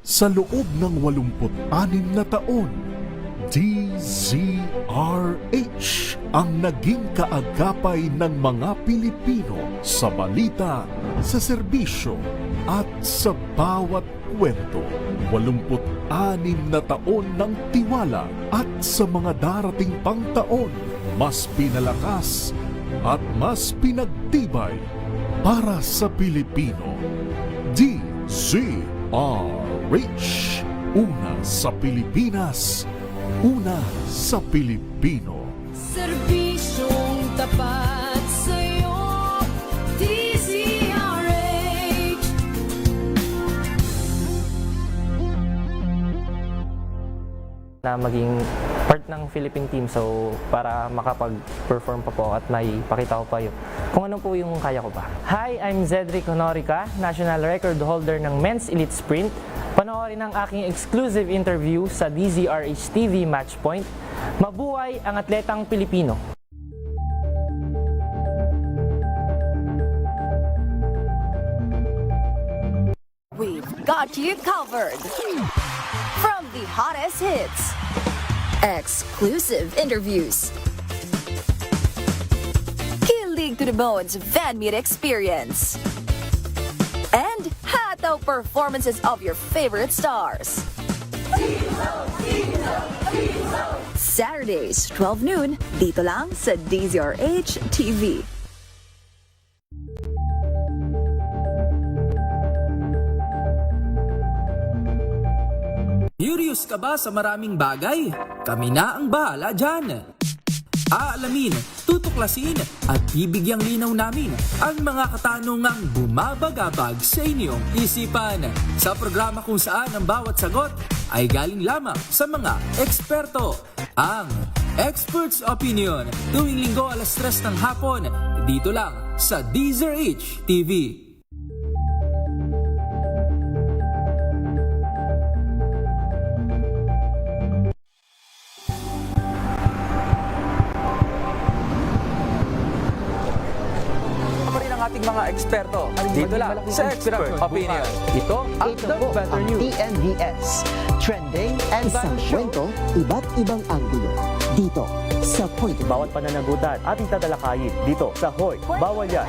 Sa loob ng 86 na taon, DZRH ang naging kaagapay ng mga Pilipino sa balita, sa serbisyo at sa bawat kwento. 86 na taon ng tiwala at sa mga darating pang taon, mas pinalakas at mas pinagtibay para sa Pilipino. DZRH, una sa Pilipinas, una sa Pilipino. Serbisyong tapat sa'yo, DZRH. Na maging part ng Philippine team, so para makapag-perform pa po at may pakita ko pa yun kung ano po yung kaya ko pa. Hi, I'm Zedric Honorica, national record holder ng Men's Elite Sprint. Panoorin ang aking exclusive interview sa DZRH TV Matchpoint. Mabuhay ang atletang Pilipino! We've got you covered. From the hottest hits, exclusive interviews, kilig to the bones fan meet experience, and hataw performances of your favorite stars. Saturdays, 12 noon, dito lang sa DZRH TV. Curious ka ba sa maraming bagay? Kami na ang bahala dyan. Aalamin, tutuklasin at bibigyang linaw namin ang mga katanungang bumabagabag sa inyong isipan. Sa programa kung saan ang bawat sagot ay galing lamang sa mga eksperto. Ang Expert's Opinion, tuwing linggo 3:00 ng hapon, dito lang sa DZRH TV. Ating mga eksperto dito lang sa Expert Opinion. Ito ang The Better News. TNVS, trending and isang kwento, iba't ibang anggulo. Dito sa Point. Bawat pananagutan ating tatalakayin dito sa Hoy, Bawal Yan.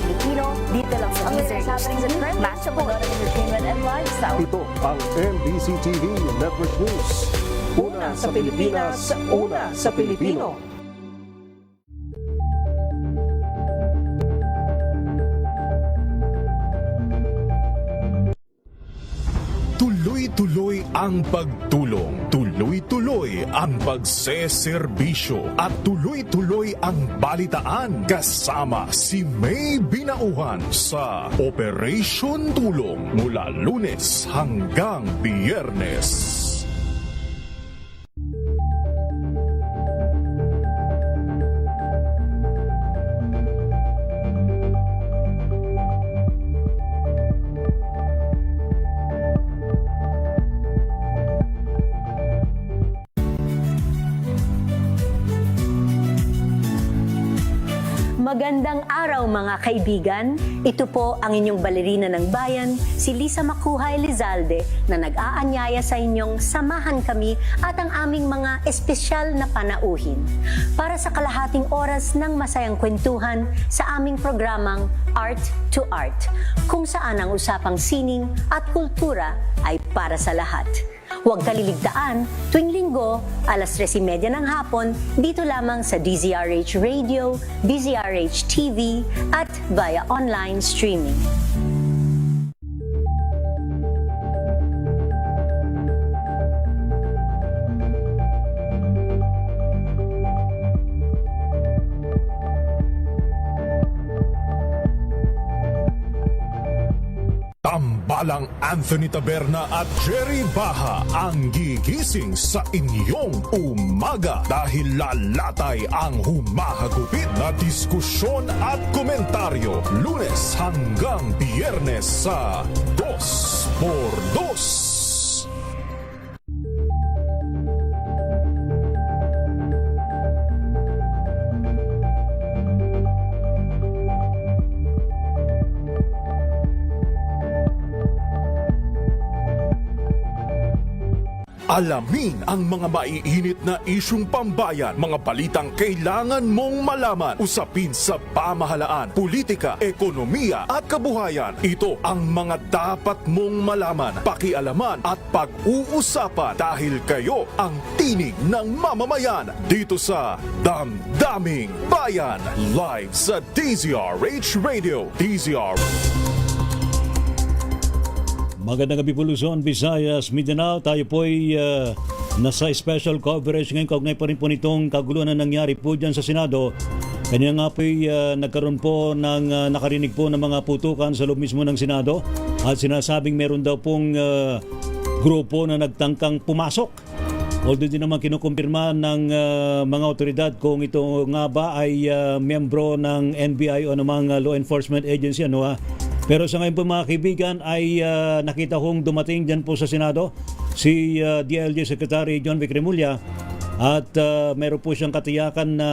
Filipino, dito lang sa DZRH, matchable entertainment and lifestyle. Ito ang MBC TV Network News. Una sa Pilipinas, una sa Pilipino. Tuloy-tuloy ang pagtulong, tuloy-tuloy ang pagseserbisyo at tuloy-tuloy ang balitaan kasama si May Binauhan sa Operation Tulong mula Lunes hanggang Biyernes. Magandang araw mga kaibigan. Ito po ang inyong balerina ng bayan, si Lisa Macuja Elizalde, na nag-aanyaya sa inyong samahan kami at ang aming mga espesyal na panauhin para sa kalahating oras ng masayang kwentuhan sa aming programang Art to Art, kung saan ang usapang sining at kultura ay para sa lahat. Huwag kaliligtaan, tuwing linggo, 3:30 ng hapon, dito lamang sa DZRH Radio, DZRH TV, at via online streaming. Tambalang Anthony Taberna at Jerry Baha ang gigising sa inyong umaga dahil lalatay ang humahagupit na diskusyon at komentaryo Lunes hanggang Biyernes sa 2x2. Alamin ang mga maiinit na isyung pambayan, mga balitang kailangan mong malaman, usapin sa pamahalaan, politika, ekonomiya at kabuhayan. Ito ang mga dapat mong malaman, pakialaman at pag-uusapan dahil kayo ang tinig ng mamamayan dito sa Damdaming Bayan, live sa DZRH Radio. Magandang gabi po Luzon, Visayas, Mindanao. Tayo po ay nasa special coverage ngayon. Kaugnay pa rin po nitong kaguluhan na nangyari po dyan sa Senado. Kanya nga po ay nagkaroon po ng nakarinig po ng mga putukan sa loob mismo ng Senado. At sinasabing meron daw pong grupo na nagtangkang pumasok. Although din naman kinukumpirma ng mga otoridad kung ito nga ba ay membro ng NBI o namang law enforcement agency. Ano ha? Pero sa ngayon po mga kaibigan ay nakita kong dumating dyan po sa Senado si DILG Secretary John Vic Remulla at meron po siyang katiyakan na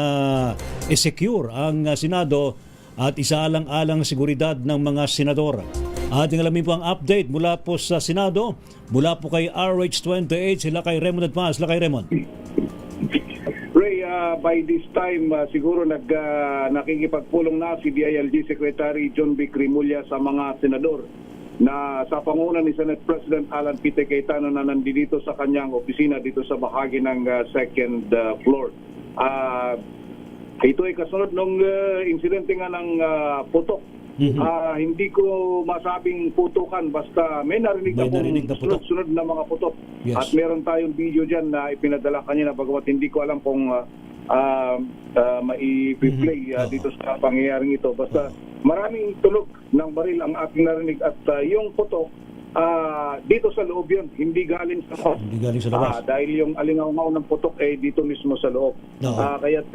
i-secure ang Senado at isaalang-alang seguridad ng mga senador. At alamin po ang update mula po sa Senado, mula po kay RH28, sila kay Raymond Advance. Sila kay Raymond. Ray, by this time, siguro nakikipagpulong na si DILG Secretary John Vic Remulla sa mga senador na sa panguna ni Senate President Alan Peter Cayetano na nandito sa kanyang opisina dito sa bahagi ng second floor. Ito ay kasunod ng insidente nga ng putok. Hindi ko masabing putukan, basta may narinig na sunod na mga putok. Yes. At meron tayong video dyan na ipinadala kanina, bagamat hindi ko alam kung mai-play dito sa pangyayaring ito. Basta maraming tunog ng baril ang ating narinig at yung putok dito sa loob yun, hindi galing sa labas. dahil yung alingaw ng putok ay dito mismo sa loob. Kaya't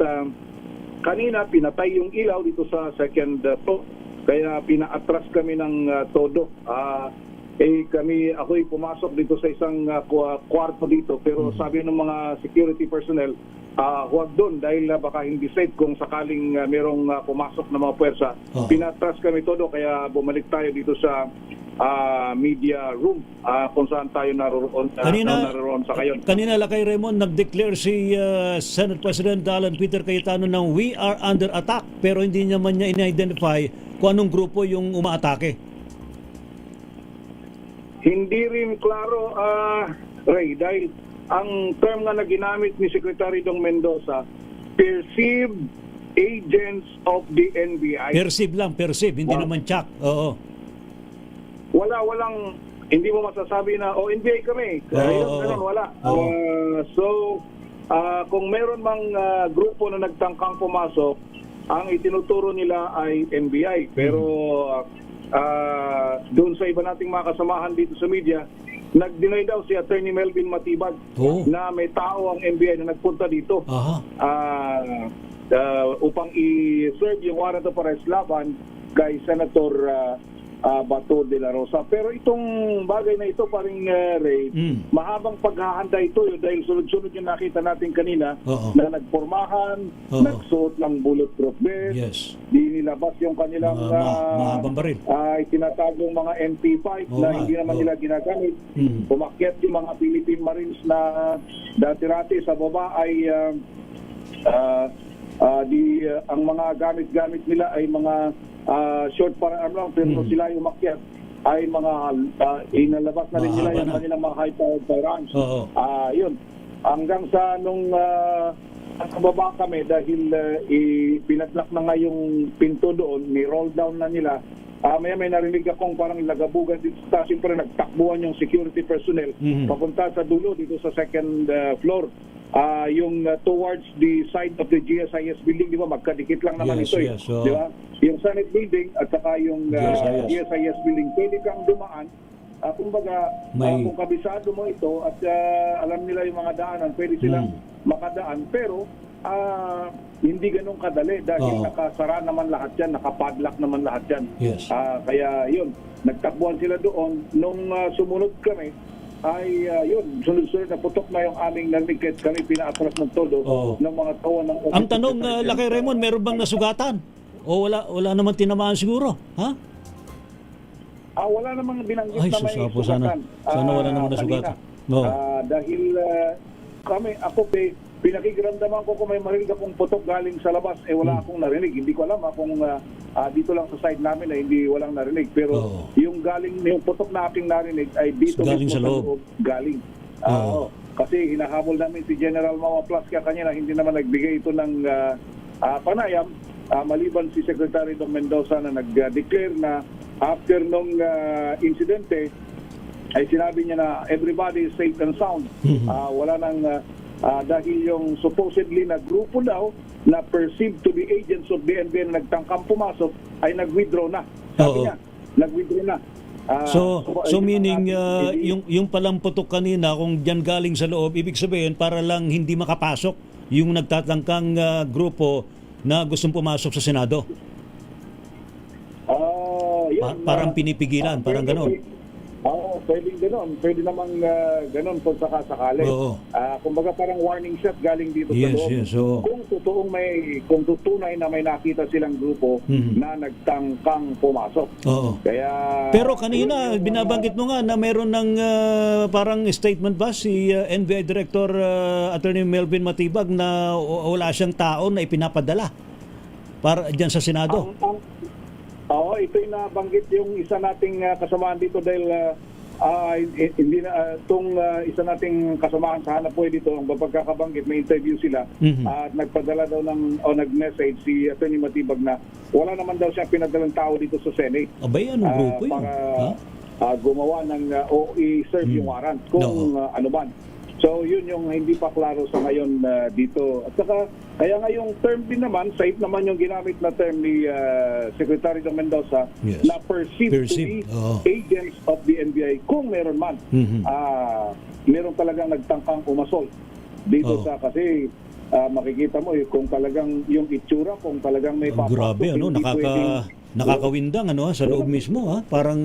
kanina pinatay yung ilaw dito sa second floor. Kaya pina-atras kami ng todo. Ako'y pumasok dito sa isang kwarto dito, pero sabi ng mga security personnel, huwag doon dahil baka hindi safe kung sakaling merong pumasok na mga puwersa. Pinatras kami todo, kaya bumalik tayo dito sa media room kung saan tayo naroon sa kayon. Kanina Lakay Raymond, nag-declare si Senate President Alan Peter Cayetano ng we are under attack, pero hindi naman niya in-identify kung anong grupo yung umaatake. Hindi rin klaro, Ray, dahil ang term nga na ginamit ni Secretary Dong Mendoza, perceived agents of the NBI. Perceive, hindi naman check. Oo. Walang, hindi mo masasabi na, NBI kami. Wala. Kung meron mang grupo na nagtangkang pumasok, ang itinuturo nila ay NBI. Pero doon sa iba nating mga kasamahan dito sa media, nag-deny daw si Attorney Melvin Matibag na may tao ang NBI na nagpunta dito upang i-serve yung warrant of arrest laban kay Senator Bato de la Rosa. Pero itong bagay na ito, paring Ray, mahabang paghahanda ito dahil sunod-sunod yung nakita natin kanina na nagpormahan, nagsuot ng bulletproof vest, di nilabas yung kanilang mahabang baril. Tinatagong mga MP5 na hindi naman nila ginagamit. Pumakyat yung mga Philippine Marines na dati-rati sa baba ay ang mga gamit-gamit nila ay mga short firearm lang, pero sila yung makyat ay mga inalabas na rin nila yung kanilang mga high-powered firearms. Yun. Hanggang sa nung nakababa kami dahil pinatlak na nga yung pinto doon, ni-roll down na nila. May narinig akong parang lagabugan dito. Siyempre nagtakbuhan yung security personnel papunta sa dulo dito sa second floor. Yung towards the side of the GSIS building, di ba, magkadikit lang naman ito. Di ba? Yung Senate building at saka yung GSIS building, pwede kang dumaan. Kumbaga, kung kabisado mo ito at alam nila yung mga daanan, pwede silang makadaan. Pero hindi ganun kadali dahil nakasara naman lahat yan, nakapadlock naman lahat yan. Kaya yun, nagtakbuhan sila doon. Nung sumunod kami, ay yun, sunod-sunod na putok na yung aming narinig, kami pinaatras ng todo ng mga tawa ng office. Ang tanong, Lakay Raymond, meron bang nasugatan? O wala naman tinamaan siguro? Ha? Wala namang binanggit na may sugatan. Sana wala naman nasugatan. Oo. Dahil ako pinakikiramdaman ko kung may marinig akong putok galing sa labas, wala akong narinig. Hindi ko alam kung dito lang sa side namin ay hindi walang narinig. Pero yung putok na aking narinig ay dito galing mismo sa loob. Galing. Kasi hinahabol namin si General Mama Plasca kanina, hindi naman nagbigay ito ng panayam. Maliban si Secretary Dong Mendoza na nag-declare na after nung insidente ay sinabi niya na everybody is safe and sound. Wala nang dahil yung supposedly na grupo daw na perceived to be agents of DNB na nagtangkang pumasok ay nag-withdraw na. Sabi niya, nag-withdraw na. So meaning yung palang putok kanina kung diyan galing sa loob, ibig sabihin para lang hindi makapasok yung nagtatangkang grupo na gustong pumasok sa Senado. Parang pinipigilan, parang gano'n. Oo, pwedeng gano'n. Pwede namang gano'n kung sakasakali. Kumbaga parang warning shot galing dito sa loob. Yes. So, kung tutunay na may nakita silang grupo na nagtangkang pumasok. Pero kanina, binabanggit mo nga na meron ng parang statement ba si NBI Director Attorney Melvin Matibag na wala siyang tao na ipinapadala para dyan sa Senado. Ito'y nabanggit yung isa nating kasamahan dito dahil hindi na itong isa nating kasamahan sa hanap buhay dito, ang pagkakabanggit, may interview sila at nagpadala daw nag-message si Atty. Matibag na wala naman daw siya pinadalang tao dito sa Senate. Abay, anong grupo yun? Para gumawa ng o i-serve yung warrant kung ano man. So yun yung hindi pa klaro sa ngayon dito. At saka kaya ngayong term din naman, safe naman yung ginamit na term ni Secretary Dong Mendoza na perceived to be agents of the NBI kung meron man. Meron talagang nagtangkang umasol dito sa kasi makikita mo kung talagang yung itsura, kung talagang may papasok. Grabe, nakakawindang sa loob mismo. Parang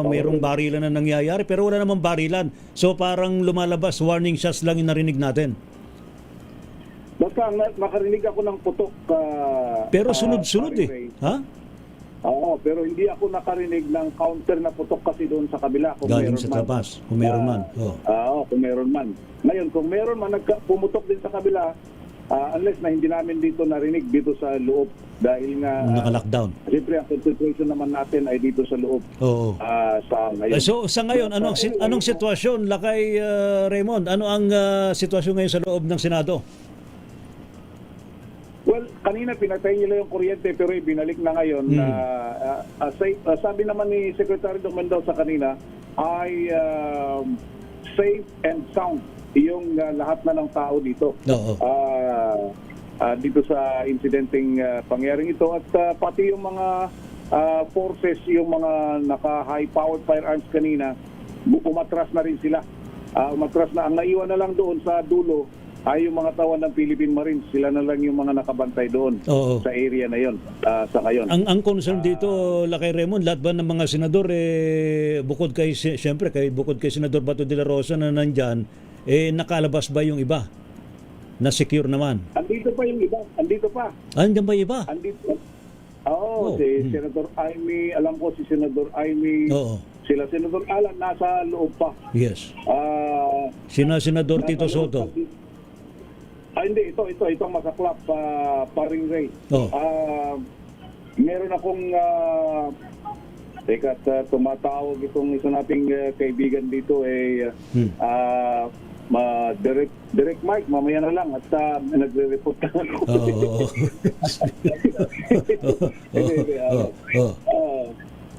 mayroong barilan na nangyayari pero wala namang barilan. So parang lumalabas, warning shots lang yung narinig natin. Basta nakarinig ako ng putok. Pero sunod-sunod Oo, pero hindi ako nakarinig ng counter na putok kasi doon sa kabila. Galing sa labas, kung meron man. Kung meron man. Ngayon, kung meron man pumutok din sa kabila, unless na hindi namin dito narinig dito sa loob dahil nga naka-lockdown. Siyempre ang concentration naman natin ay dito sa loob. Sa ngayon. So sa ngayon, anong sitwasyon Lakay Raymond? Ano ang sitwasyon ngayon sa loob ng Senado? Well, kanina pinatay nila yung kuryente pero binalik na ngayon. Sabi naman ni Secretary Dong Mendoza kanina ay safe and sound yung lahat na ng tao dito. Dito sa insidenteng pangyaring ito at pati yung mga forces, yung mga naka-high-powered firearms kanina, umatras na rin sila. Umatras na. Ang naiwan na lang doon sa dulo ay yung mga tawan ng Philippine Marines. Sila na lang yung mga nakabantay doon sa area na yon sa ngayon. Ang concern dito, Lakay Raymond, lahat ba ng mga senador, bukod kay Senador Bato de la Rosa na nandyan, nakalabas ba yung iba? Na secure naman? Andito pa yung iba. Andito pa. Andyan ba iba? Andito. Si Senator Aimee, alam ko si Senator Aimee. Sila Senator Alan, nasa loob pa. Yes. Senador Tito Soto. Hindi, itong masaklap, Paring Ray. Meron akong tumatawag itong isa nating kaibigan dito Direct Mike, mamaya na lang at nagre-report ka ako.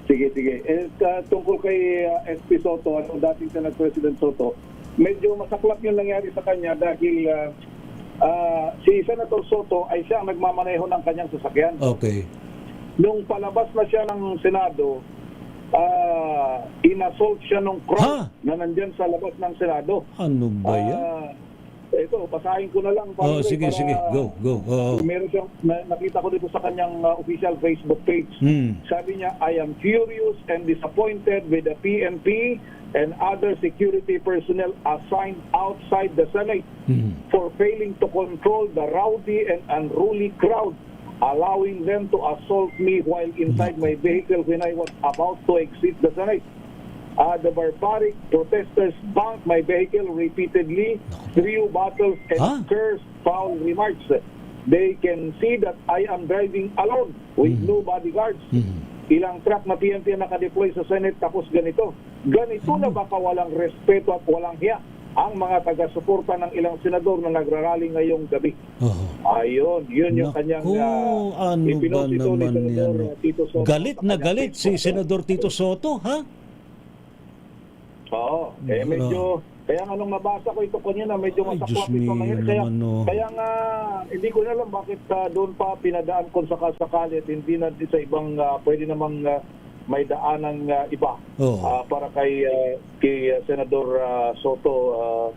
Sige. Tungkol kay SP Soto, dating Senate President Soto, medyo masaklap yung nangyari sa kanya dahil si Senator Soto ay siya ang nagmamaneho ng kanyang sasakyan. Nung palabas na siya ng Senado, inassault siya ng crowd na nandyan sa labas ng Senado. Ano ba yan? Ito, basahin ko na lang. Sige. Go. Meron siyang, nakita ko dito sa kanyang official Facebook page. Sabi niya, I am furious and disappointed with the PNP and other security personnel assigned outside the Senate for failing to control the rowdy and unruly crowd, allowing them to assault me while inside my vehicle when I was about to exit the Senate. The barbaric protesters bumped my vehicle repeatedly, threw bottles and cursed foul remarks. They can see that I am driving alone with no bodyguards. Ilang truck na PNP ang nakadeploy sa Senate, tapos ganito. Ganito na baka walang respeto at walang hiya ang mga taga-suporta ng ilang senador na nagrarally ngayong gabi. Ayun, yun yung kanyang ipinosito ni Senador Tito Soto. Galit na galit si Senador Tito Soto, ha? Oo, medyo, kaya nga nung nabasa ko ito kanina, medyo masaklap ito ngayon. Kaya nga, hindi ko na alam bakit doon pa pinadaan kung sakasakali at hindi na sa ibang, pwede namang may daanang iba para kay Senador Soto,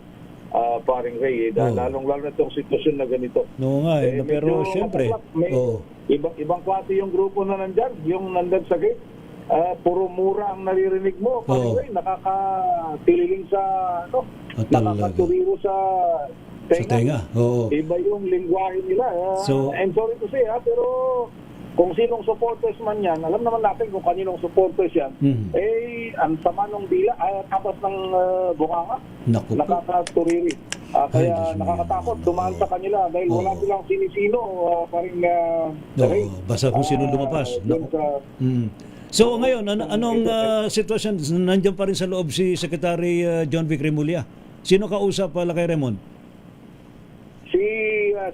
paring Ray. Lalong-lalo na itong sitwasyon na ganito. No nga, pero siyempre. Ibang klase yung grupo na nandyan, yung nandyan sa gate. Puro mura ang naririnig mo. Paring Ray, nakakatililing sa, nakakaturiro sa tenga. Iba yung lingwahe nila. I'm sorry to say, pero kung sinong supporters man yan, alam naman natin kung kaninong supporters yan, ang sama ng dila, tapas ng bunganga, nakakaturiri. Kaya nakakatakot, dumaan sa kanila dahil wala silang sinisino, paring basta kung sino lumabas. So ngayon, anong sitwasyon? Nandiyan pa rin sa loob si Secretary John Vic Remulla. Sino kausap pala kay Raymond? Si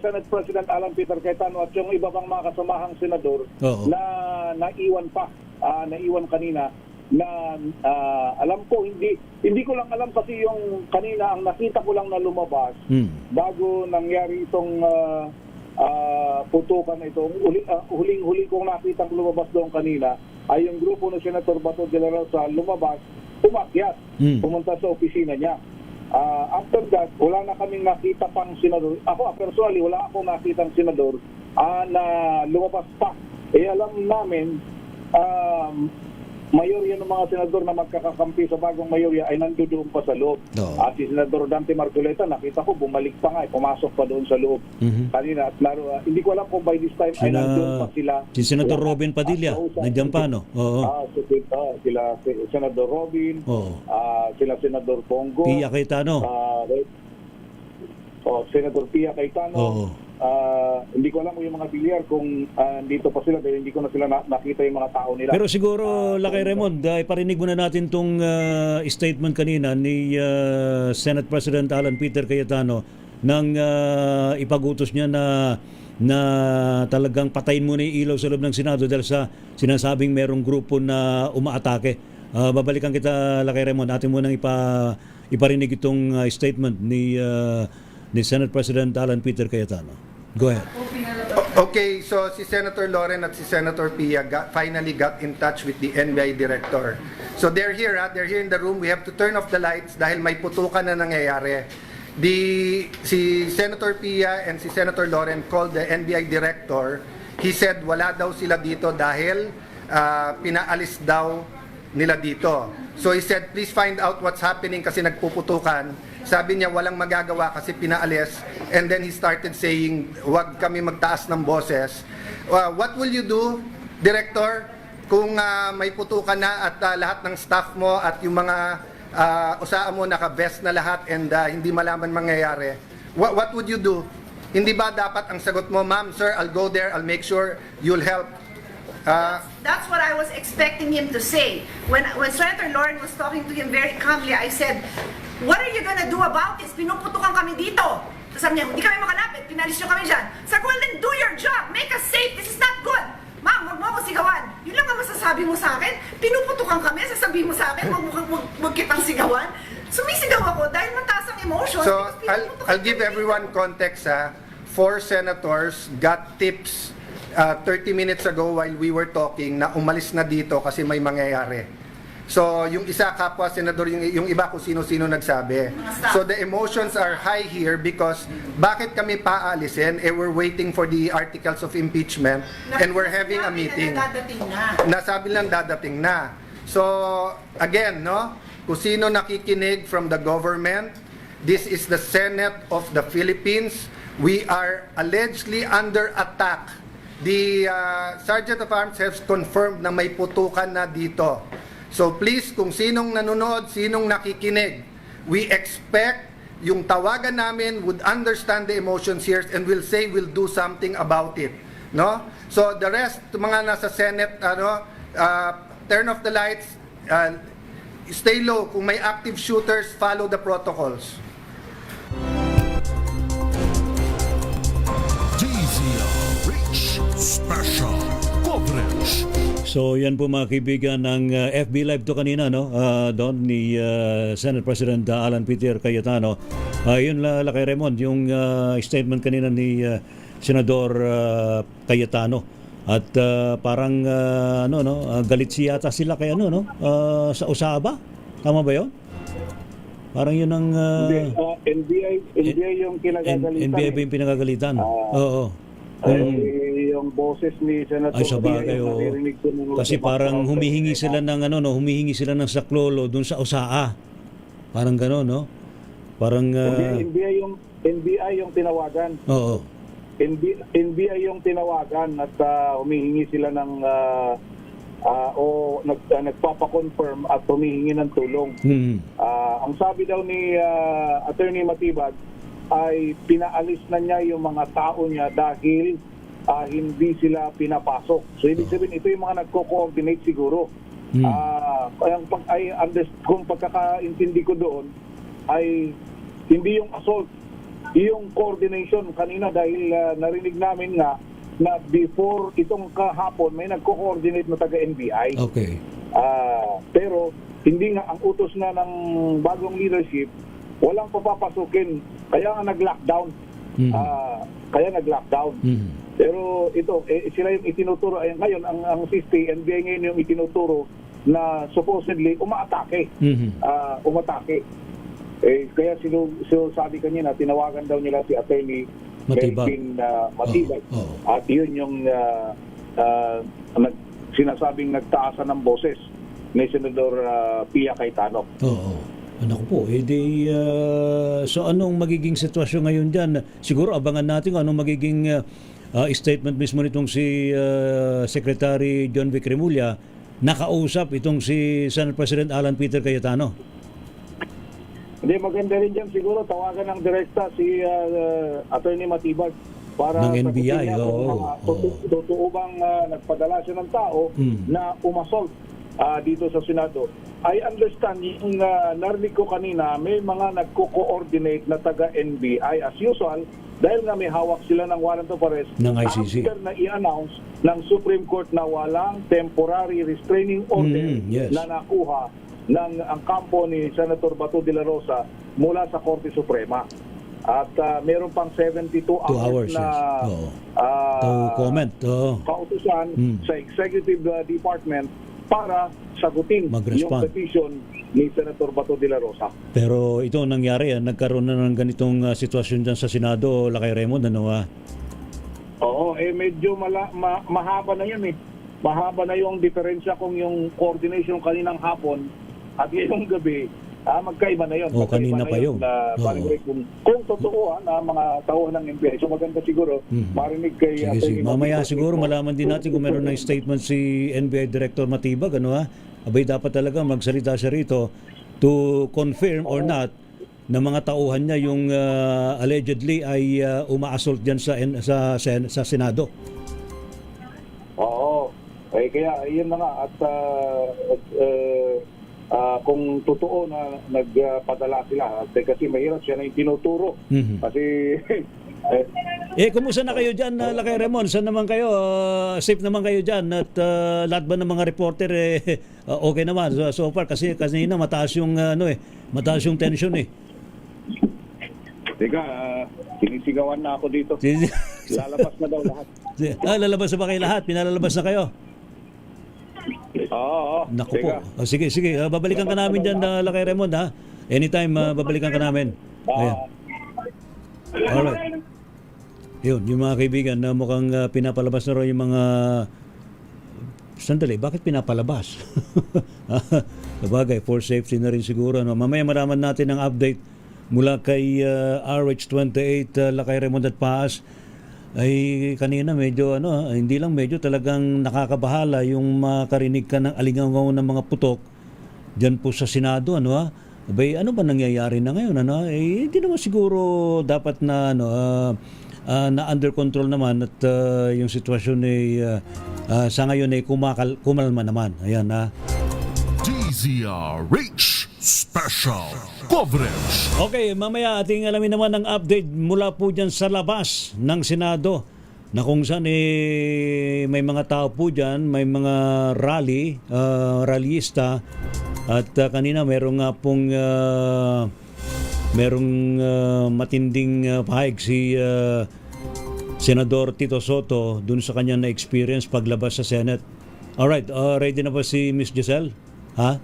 Senate President Alan Peter Cayetano at yung iba pang mga kasamahang senador na naiwan kanina na alam ko, hindi ko lang alam kasi yung kanina ang nakita ko lang na lumabas bago nangyari itong putukan na ito. Huling-huli kong nakita lumabas doon kanina ay yung grupo ng Senator Bato de la Rosa lumabas, umakyat, pumunta sa opisina niya. After that, wala na kaming nakita pang senador. Ako, personally, wala akong nakitang senador na lumabas pa. Alam namin, mayorya ng mga senador na magkakakampi sa bagong mayorya ay nandoon pa sa loob. At si Senador Dante Marcoleta, nakita ko, bumalik pa nga, pumasok pa doon sa loob. Kanina, at laro, hindi ko alam kung by this time ay nandoon pa sila. Si Senator Robin Padilla, nandiyan pa, no? Sila Senador Robin, sila Senador Pongo, Pia Cayetano. Senador Pia Cayetano. Hindi ko alam yung mga bilyar kung dito pa sila dahil hindi ko na sila nakita yung mga tao nila. Pero siguro, Lakay Raymond, iparinig muna natin tong statement kanina ni Senate President Alan Peter Cayetano nang ipagutos niya na talagang patayin muna yung ilaw sa loob ng Senado dahil sa sinasabing merong grupo na umaatake. Babalikan kita, Lakay Raymond. Atin munang iparinig itong statement ni Senate President Alan Peter Cayetano. Go ahead. Okay, so si Senator Loren at si Senator Pia finally got in touch with the NBI director. So they're here in the room. We have to turn off the lights dahil may putukan na nangyayari. Si Senator Pia and si Senator Loren called the NBI director. He said wala daw sila dito dahil pinaalis daw nila dito. So he said, please find out what's happening kasi nagpuputukan. Sabi niya walang magagawa kasi pinaalis. And then he started saying, wag kami magtaas ng boses. What will you do, Director, kung may putukan na at lahat ng staff mo at yung mga usaan mo naka-vest na lahat and hindi malaman mangyayari? What would you do? Hindi ba dapat ang sagot mo, ma'am, sir, I'll go there, I'll make sure you'll help? That's what I was expecting him to say. When Senator Loren was talking to him very calmly, I said, what are you gonna do about this? Pinuputukan kami dito. Sabi niya, hindi kami makalapit, pinalis nyo kami dyan. Sabi ko, well then do your job, make us safe, this is not good. Ma'am, wag mo ako sigawan. Yun lang ang masasabi mo sa akin. Pinuputukan kami, sasabihin mo sa akin, wag kitang sigawan. Sumisigaw ako dahil mataas ang emotion. So, I'll give everyone context. 4 senators got tips 30 minutes ago while we were talking na umalis na dito kasi may mangyayari. So, yung isa kapwa senador, yung iba kung sino-sino nagsabi. So, the emotions are high here because bakit kami paalisin? We're waiting for the articles of impeachment and we're having a meeting. Nasabi lang dadating na. So, again, no? Kung sino nakikinig from the government, this is the Senate of the Philippines. We are allegedly under attack. The Sergeant of Arms has confirmed na may putukan na dito. So please, kung sinong nanonood, sinong nakikinig, we expect yung tawagan namin would understand the emotions here and will say we'll do something about it. No? So the rest, mga nasa Senate, turn off the lights, stay low. Kung may active shooters, follow the protocols. DZRH Special Coverage. So yan po mga kaibigan ng FB Live to kanina, no? Doon ni Senate President Alan Peter Cayetano. Yun Lakay Raymond, yung statement kanina ni Senador Cayetano. At parang galit yata sila kay sa USABA. Tama ba 'yon? Parang yun ang NBI yung kinagagalitan. NBI ba yung pinagagalitan? Oo. Yung boses ni Senator ay sabagay, kasi parang humihingi sila ng humihingi sila ng saklolo doon sa USAA. Parang gano'n, no? Parang NBI yung tinawagan. Oo. NBI yung tinawagan at humihingi sila ng nagpapa-confirm at humihingi ng tulong. Ang sabi daw ni Attorney Matibag ay pinaalis na niya yung mga tao niya dahil hindi sila pinapasok. So ibig sabihin ito yung mga nagko-coordinate siguro. Kung pagkakaintindi ko doon ay hindi yung assault, yung coordination kanina dahil narinig namin nga na before itong kahapon may nagko-coordinate na taga-NBI. Okay. Pero hindi nga ang utos na ng bagong leadership, walang papapasukin. Kaya nga nag-lockdown. Pero ito, sila yung itinuturo. Ngayon, ang CISTI, NBI ngayon yung itinuturo na supposedly umaatake. Umatake. Kaya sabi kanina, tinawagan daw nila si Attorney Matibag. Matibag. At yun yung sinasabing nagtaasan ng boses ni Senador Pia Cayetano. Oo. Naku po, so anong magiging sitwasyon ngayon dyan? Siguro abangan natin kung anong magiging statement mismo nitong si Secretary John Vic Remulla nakausap itong si Senate President Alan Peter Cayetano. Hindi, maganda rin dyan siguro tawagan ng direkta si Attorney Matibag para ng NBI. Totoo bang nagpadala siya ng tao na umassault dito sa Senado. I understand yung narinig ko kanina, may mga nagko-coordinate na taga-NBI as usual dahil nga may hawak sila ng warrant of arrest ng ICC. After na i-announce ng Supreme Court na walang temporary restraining order na nakuha ng ang kampo ni Senator Bato de la Rosa mula sa Korte Suprema. At meron pang 72 hours na to comment. Kautusan sa Executive Department para sagutin yung petition ni Senator Bato de la Rosa. Pero ito nangyari, nagkaroon na ng ganitong sitwasyon dyan sa Senado, Lakay Raymond, Oo, medyo mahaba na yun Mahaba na yung diferensya kung yung coordination kaninang hapon at yung gabi, magkaiba na yun. Kanina pa yun. Kung totoo na mga tauhan ng NBI, so maganda siguro marinig kay... Sige. Mamaya siguro malaman din natin kung meron ng statement si NBI Director Matibag, abay dapat talaga magsalita siya rito to confirm or not na mga tauhan niya yung allegedly ay uma-assault dyan sa Senado. Oo. Kaya yun na nga at kung totoo na nagpadala sila kasi mahirap siya na yung tinuturo kasi kumusta na kayo dyan, Lakay Raymond? Saan naman kayo? Safe naman kayo dyan at lahat ba ng mga reporter okay naman so far kasi kanina mataas yung mataas yung tension Teka, sinisigawan na ako dito. Lalabas na daw lahat. Lalabas na ba kayo lahat? Pinalalabas na kayo? Oo. Naku po. Sige. Babalikan ka namin dyan, Lakay Raymond, ha? Anytime, babalikan ka namin. Ayan. Alright. Yun, yung mga kaibigan na mukhang pinapalabas na rin yung mga... Sandali, bakit pinapalabas? Sabagay, for safety na rin siguro. Mamaya maraman natin ang update mula kay RH28, Lakay Raymond at Paas. Ay kanina medyo hindi lang medyo talagang nakakabahala yung makarinig ka ng alingaw ng mga putok dyan po sa Senado, ano ha? Abay, ano ba nangyayari na ngayon? Ano? Hindi naman siguro dapat na na under control naman at yung sitwasyon ay sa ngayon ay kumalma naman. Ayan ha. DZRH Special Coverage. Okay, mamaya ating alamin naman ang update mula po dyan sa labas ng Senado na kung saan may mga tao po dyan, may mga rallyista at kanina merong nga pong matinding pahayag si Senador Tito Soto dun sa kanyang na-experience paglabas sa Senate. Alright, ready na ba si Miss Giselle? Ha?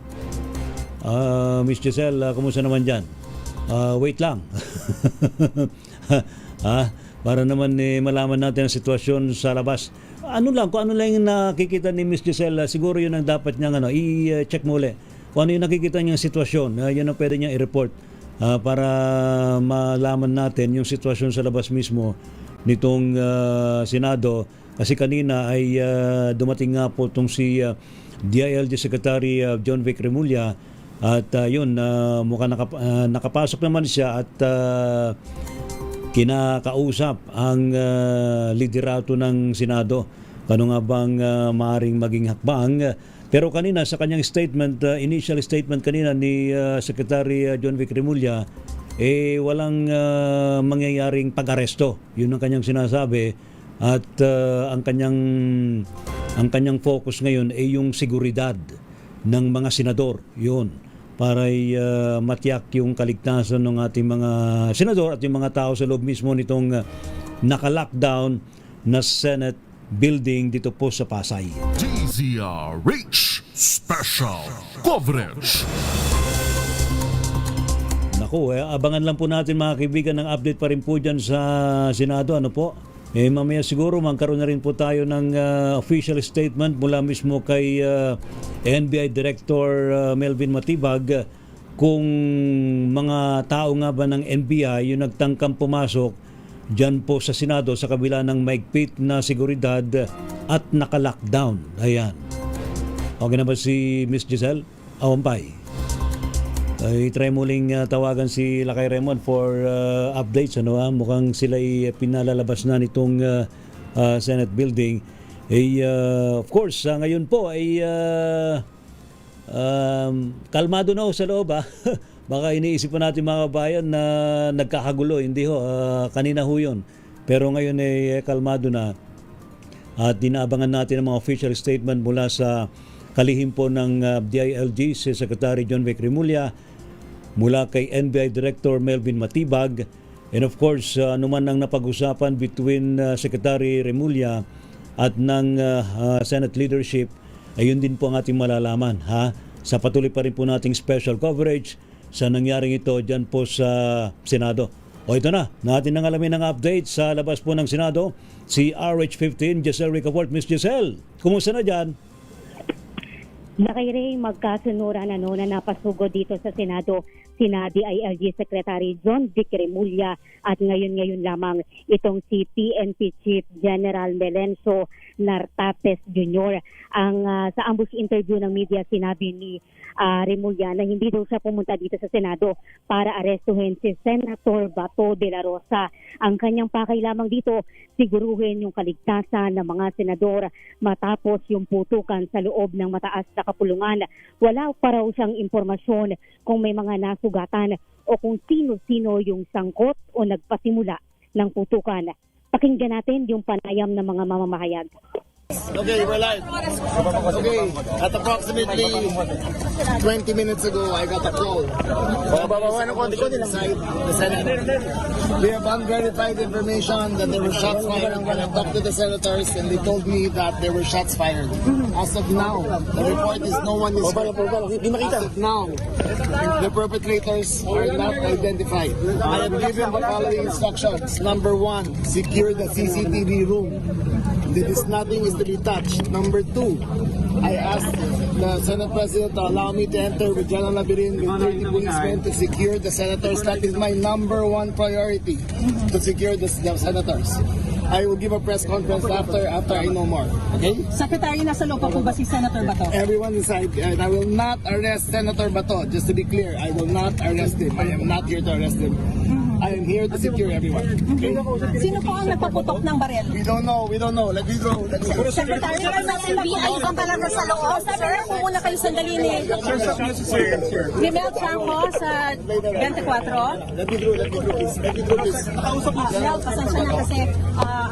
Miss Giselle, kumusta naman dyan? Wait lang. Para naman malaman natin ang sitwasyon sa labas. Kung ano lang yung nakikita ni Miss Giselle, siguro yun ang dapat niyang i-check mo ulit. Kung ano yung nakikita niyang sitwasyon, yun ang pwede niyang i-report para malaman natin yung sitwasyon sa labas mismo nitong Senado. Kasi kanina ay dumating nga po itong si DILG Secretary John Vic Remulla at mukhang nakapasok naman siya at kinakausap ang liderato ng Senado. Paano nga bang maaaring maging hakbang? Pero kanina sa kanyang statement, initial statement kanina ni Secretary John Vic Remulla, walang mangyayaring pag-aresto. Yun ang kanyang sinasabi. At ang kanyang focus ngayon ay yung seguridad ng mga senador. Yun. Para matiyak yung kaligtasan ng ating mga senador at yung mga tao sa loob mismo nitong naka-lockdown na Senate building dito po sa Pasay. DZRH Special Coverage. Naku, abangan lang po natin mga kaibigan ng update pa rin po dyan sa Senado. Ano po? Mamaya siguro magkaroon na rin po tayo ng official statement mula mismo kay NBI Director Melvin Matibag kung mga tao nga ba ng NBI yung nagtangkang pumasok dyan po sa Senado sa kabila ng maigpit na seguridad at naka-lockdown. Ayan. Okay na ba si Miss Giselle? Awampay. I-try muling tawagan si Lakay Raymond for updates. Mukhang sila'y pinalalabas na nitong Senate building. Of course, ngayon po ay kalmado na ho sa loob. Baka iniisip pa natin mga kabayan na nagkakagulo. Hindi ho, kanina ho yun. Pero ngayon ay kalmado na. At dinaabangan natin ang mga official statement mula sa kalihim po ng DILG, si Secretary John Vic Remulla, mula kay NBI Director Melvin Matibag, and of course, anuman ang napag-usapan between Secretary Remulla at ng Senate leadership, ayun din po ang ating malalaman. Sa patuloy pa rin po nating special coverage sa nangyaring ito dyan po sa Senado. O ito na, natin nang alamin ang update sa labas po ng Senado, si RH15, Giselle Ricafort. Miss Giselle, kumusta na dyan? Nakairay magkasunuran na napasugod dito sa Senado sina DILG Secretary John Vic Remulla at ngayon lamang itong si PNP Chief General Melencio Nartates Jr. Sa ambush interview ng media sinabi ni Remulla na hindi daw siya pumunta dito sa Senado para arestuhin si Senator Bato de la Rosa. Ang kanyang pakay lamang dito, siguruhin yung kaligtasan ng mga senador matapos yung putukan sa loob ng mataas na kapulungan. Wala pa raw siyang impormasyon kung may mga nasugatan o kung sino-sino yung sangkot o nagpasimula ng putukan. Pakinggan natin yung panayam ng mga mamamahayag. Okay, we're live. Okay, at approximately 20 minutes ago, I got a call inside the Senate. We have unverified information that there were shots fired when I talked to the senators, and they told me that there were shots fired. As of now, the report is no one is hurt. As of now, the perpetrators are not identified. I have given the following instructions. Number 1, secure the CCTV room. Nothing is to be touched. Number 2, I asked the Senate President to allow me to enter with General Labirin with 30 policemen to secure the senators. That is my number 1 priority, to secure the senators. I will give a press conference after I know more. Okay? Secretary, nasa loob pa po ba si Senator Bato? Everyone inside, and I will not arrest Senator Bato. Just to be clear, I will not arrest him. I am not here to arrest him. I am here to secure everyone. Okay? Sino po ang nagpaputok ng barel? We don't know. Let me go. Secretary, NBI ba talaga sa loob? Sabi na po muna kayo sandali ni Mel Chanco sa 24. Let me through this. Mel, pasensya na kasi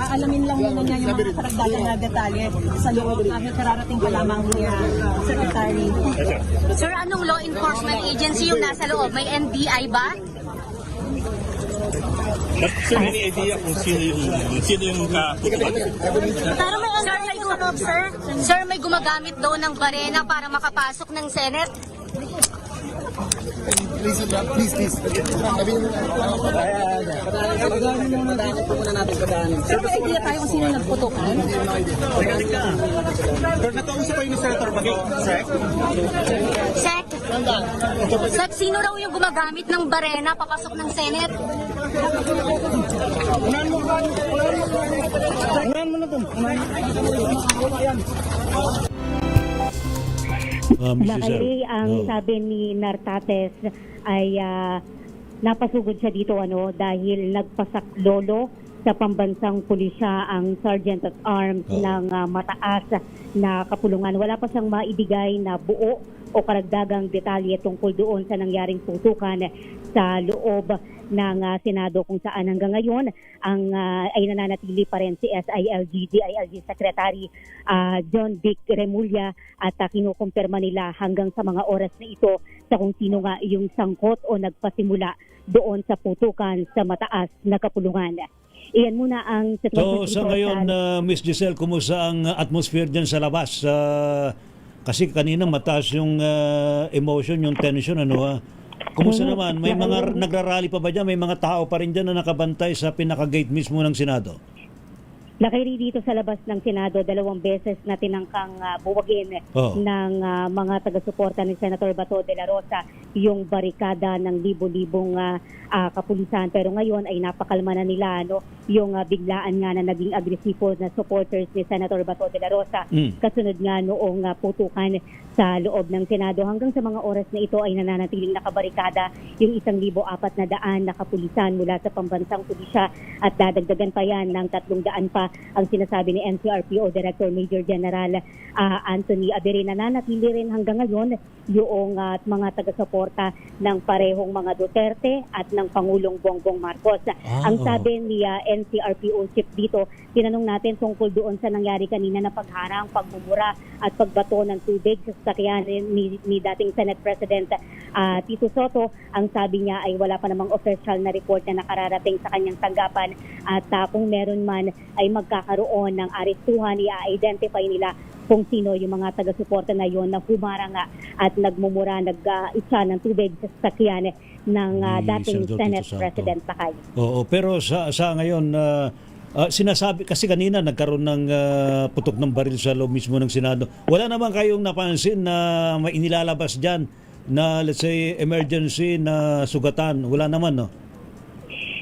aalamin lang muna niya yung mga karagdagan na detalye sa loob dahil kararating pa lamang ni Secretary. Sir, anong law enforcement agency yung nasa loob? May NBI ba? Sir, may idea kung sino yung Pero may Sir, may gumagamit daw ng barena para makapasok ng Senate. Please. Sir, may idea tayo kung sino nagputukan? Pero nakausap kayo ni Senator Bato, Sec, sino raw yung gumagamit ng barena papasok ng Senate? Lakay, ang sabi ni Nartates ay napasugod siya dito dahil nagpasaklolo sa pambansang pulisya ang Sergeant at Arms ng mataas na kapulungan. Wala pa siyang maibigay na buo o karagdagang detalye tungkol doon sa nangyaring putukan sa loob ng Senado kung saan hanggang ngayon ay nananatili pa rin si DILG Secretary John Vic Remulla at kinukumpirma nila hanggang sa mga oras na ito sa kung sino nga yung sangkot o nagpasimula doon sa putukan sa mataas na kapulungan. Iyan muna ang sitwasyon. So sa ngayon, Miss Giselle, kumusta ang atmosphere dyan sa labas? Kasi kanina mataas yung emotion, yung tension, Kumusta naman? May mga nagrarally pa ba dyan? May mga tao pa rin dyan na nakabantay sa pinaka-gate mismo ng Senado? Nakiri dito sa labas ng Senado, 2 beses na tinangkang buwagin ng mga taga-suporta ni Senator Bato de la Rosa yung barikada ng libo-libong kapulisan. Pero ngayon ay napakalma na nila yung biglaan nga na naging agresibo na supporters ni Senator Bato de la Rosa. Kasunod nga noong putukan sa loob ng Senado. Hanggang sa mga oras na ito ay nananatiling nakabarikada yung 1,400 na kapulisan mula sa pambansang pulisya at dadagdagan pa yan ng 300 pa ang sinasabi ni NCRPO Director Major General Anthony Abery. Nananatili rin hanggang ngayon yung mga taga-suporta ng parehong mga Duterte at ng Pangulong Bongbong Marcos. Ang sabi ni NCRPO chief dito, tinanong natin tungkol doon sa nangyari kanina na pagharang, pagmumura at pagbato ng tubig sa sasakyan ni dating Senate President Tito Soto. Ang sabi niya ay wala pa namang official na report na nakararating sa kanyang tanggapan at kung meron man ay magkakaroon ng arestuhan, i-identify nila kung sino yung mga taga-suporta na yon na humarang at nagmumura, nag-itsa ng tubig sa sasakyan ng dating Senate President Takay. Oo, pero sa ngayon, sinasabi, kasi kanina nagkaroon ng putok ng baril sa loob mismo ng Senado. Wala naman kayong napansin na may inilalabas dyan na let's say emergency na sugatan? Wala naman, no?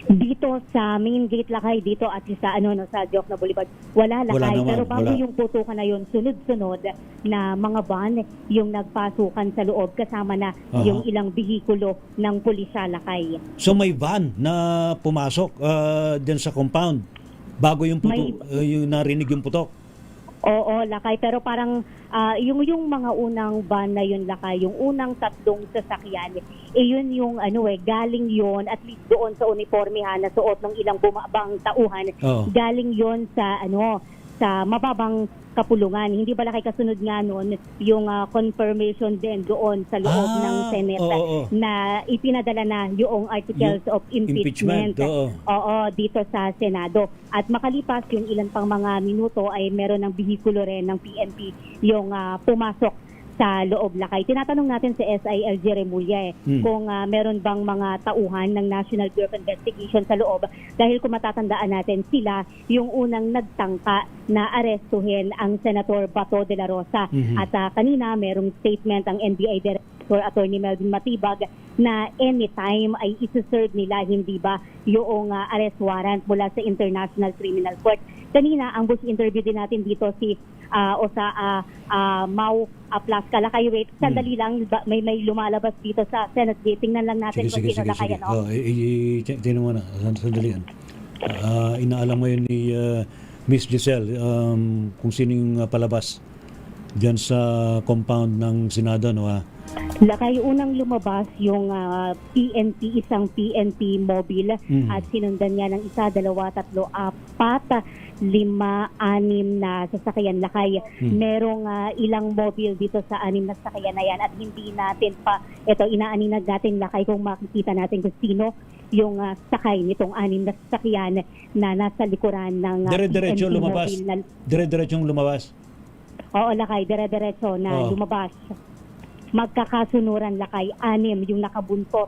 Dito sa main gate lakay dito at sa sa Diokno Boulevard wala lakay, pero bago yung putukan na yon, sunod-sunod na mga van yung nagpasukan sa loob kasama na yung ilang bihikulo ng pulisya lakay. So may van na pumasok diyan sa compound bago yung yung narinig yung putok? Oo, lakay, pero parang yung mga unang van na yun lakay, yung unang 3 sasakyan, yun yung galing yon at least doon sa uniformehan na suot ng ilang bumabang tauhan. Galing yon sa sa mababang kapulungan. Hindi ba lakay kasunod nga noon yung confirmation din doon sa loob ng Senate na ipinadala na yung articles of impeachment. Oo, dito sa Senado. At makalipas yung ilan pang mga minuto ay meron ng bihikulo rin ng PNP yung pumasok sa loob, Lakay. Tinatanong natin si SILG Remulla kung meron bang mga tauhan ng National Bureau of Investigation sa loob, dahil kung matatandaan natin, sila yung unang nagtangka na arestuhin ang Senator Bato de la Rosa. At kanina merong statement ang NBI Director Attorney Melvin Matibag na anytime ay isuserve nila, hindi ba, yung arrest warrant mula sa International Criminal Court. Kanina, ang bush interview din natin dito si Mau Plasca. Lakay, wait, sandali lang, may lumalabas dito sa Senate Gate. Tingnan lang natin kung sino Lakay. Tingnan mo na, sandali yan. Inaalam mo yun ni Miss Giselle kung sino yung palabas dyan sa compound ng Senado, no? Lakay, unang lumabas yung PNP, isang PNP mobile at sinundan niya ng 1, 2, 3, 4, 5, 6 na sasakyan, Lakay. Merong ilang mobile dito sa 6 na sasakyan na yan at hindi natin pa, inaaninag natin, Lakay, kung makikita natin kung sino yung sakay nitong 6 na sasakyan na nasa likuran ng Dire-diretso PNP lumabas. mobile. Dire-diretsong lumabas. Oo, Lakay, dire-diretso na lumabas. Magkakasunuran, Lakay, 6 yung nakabuntot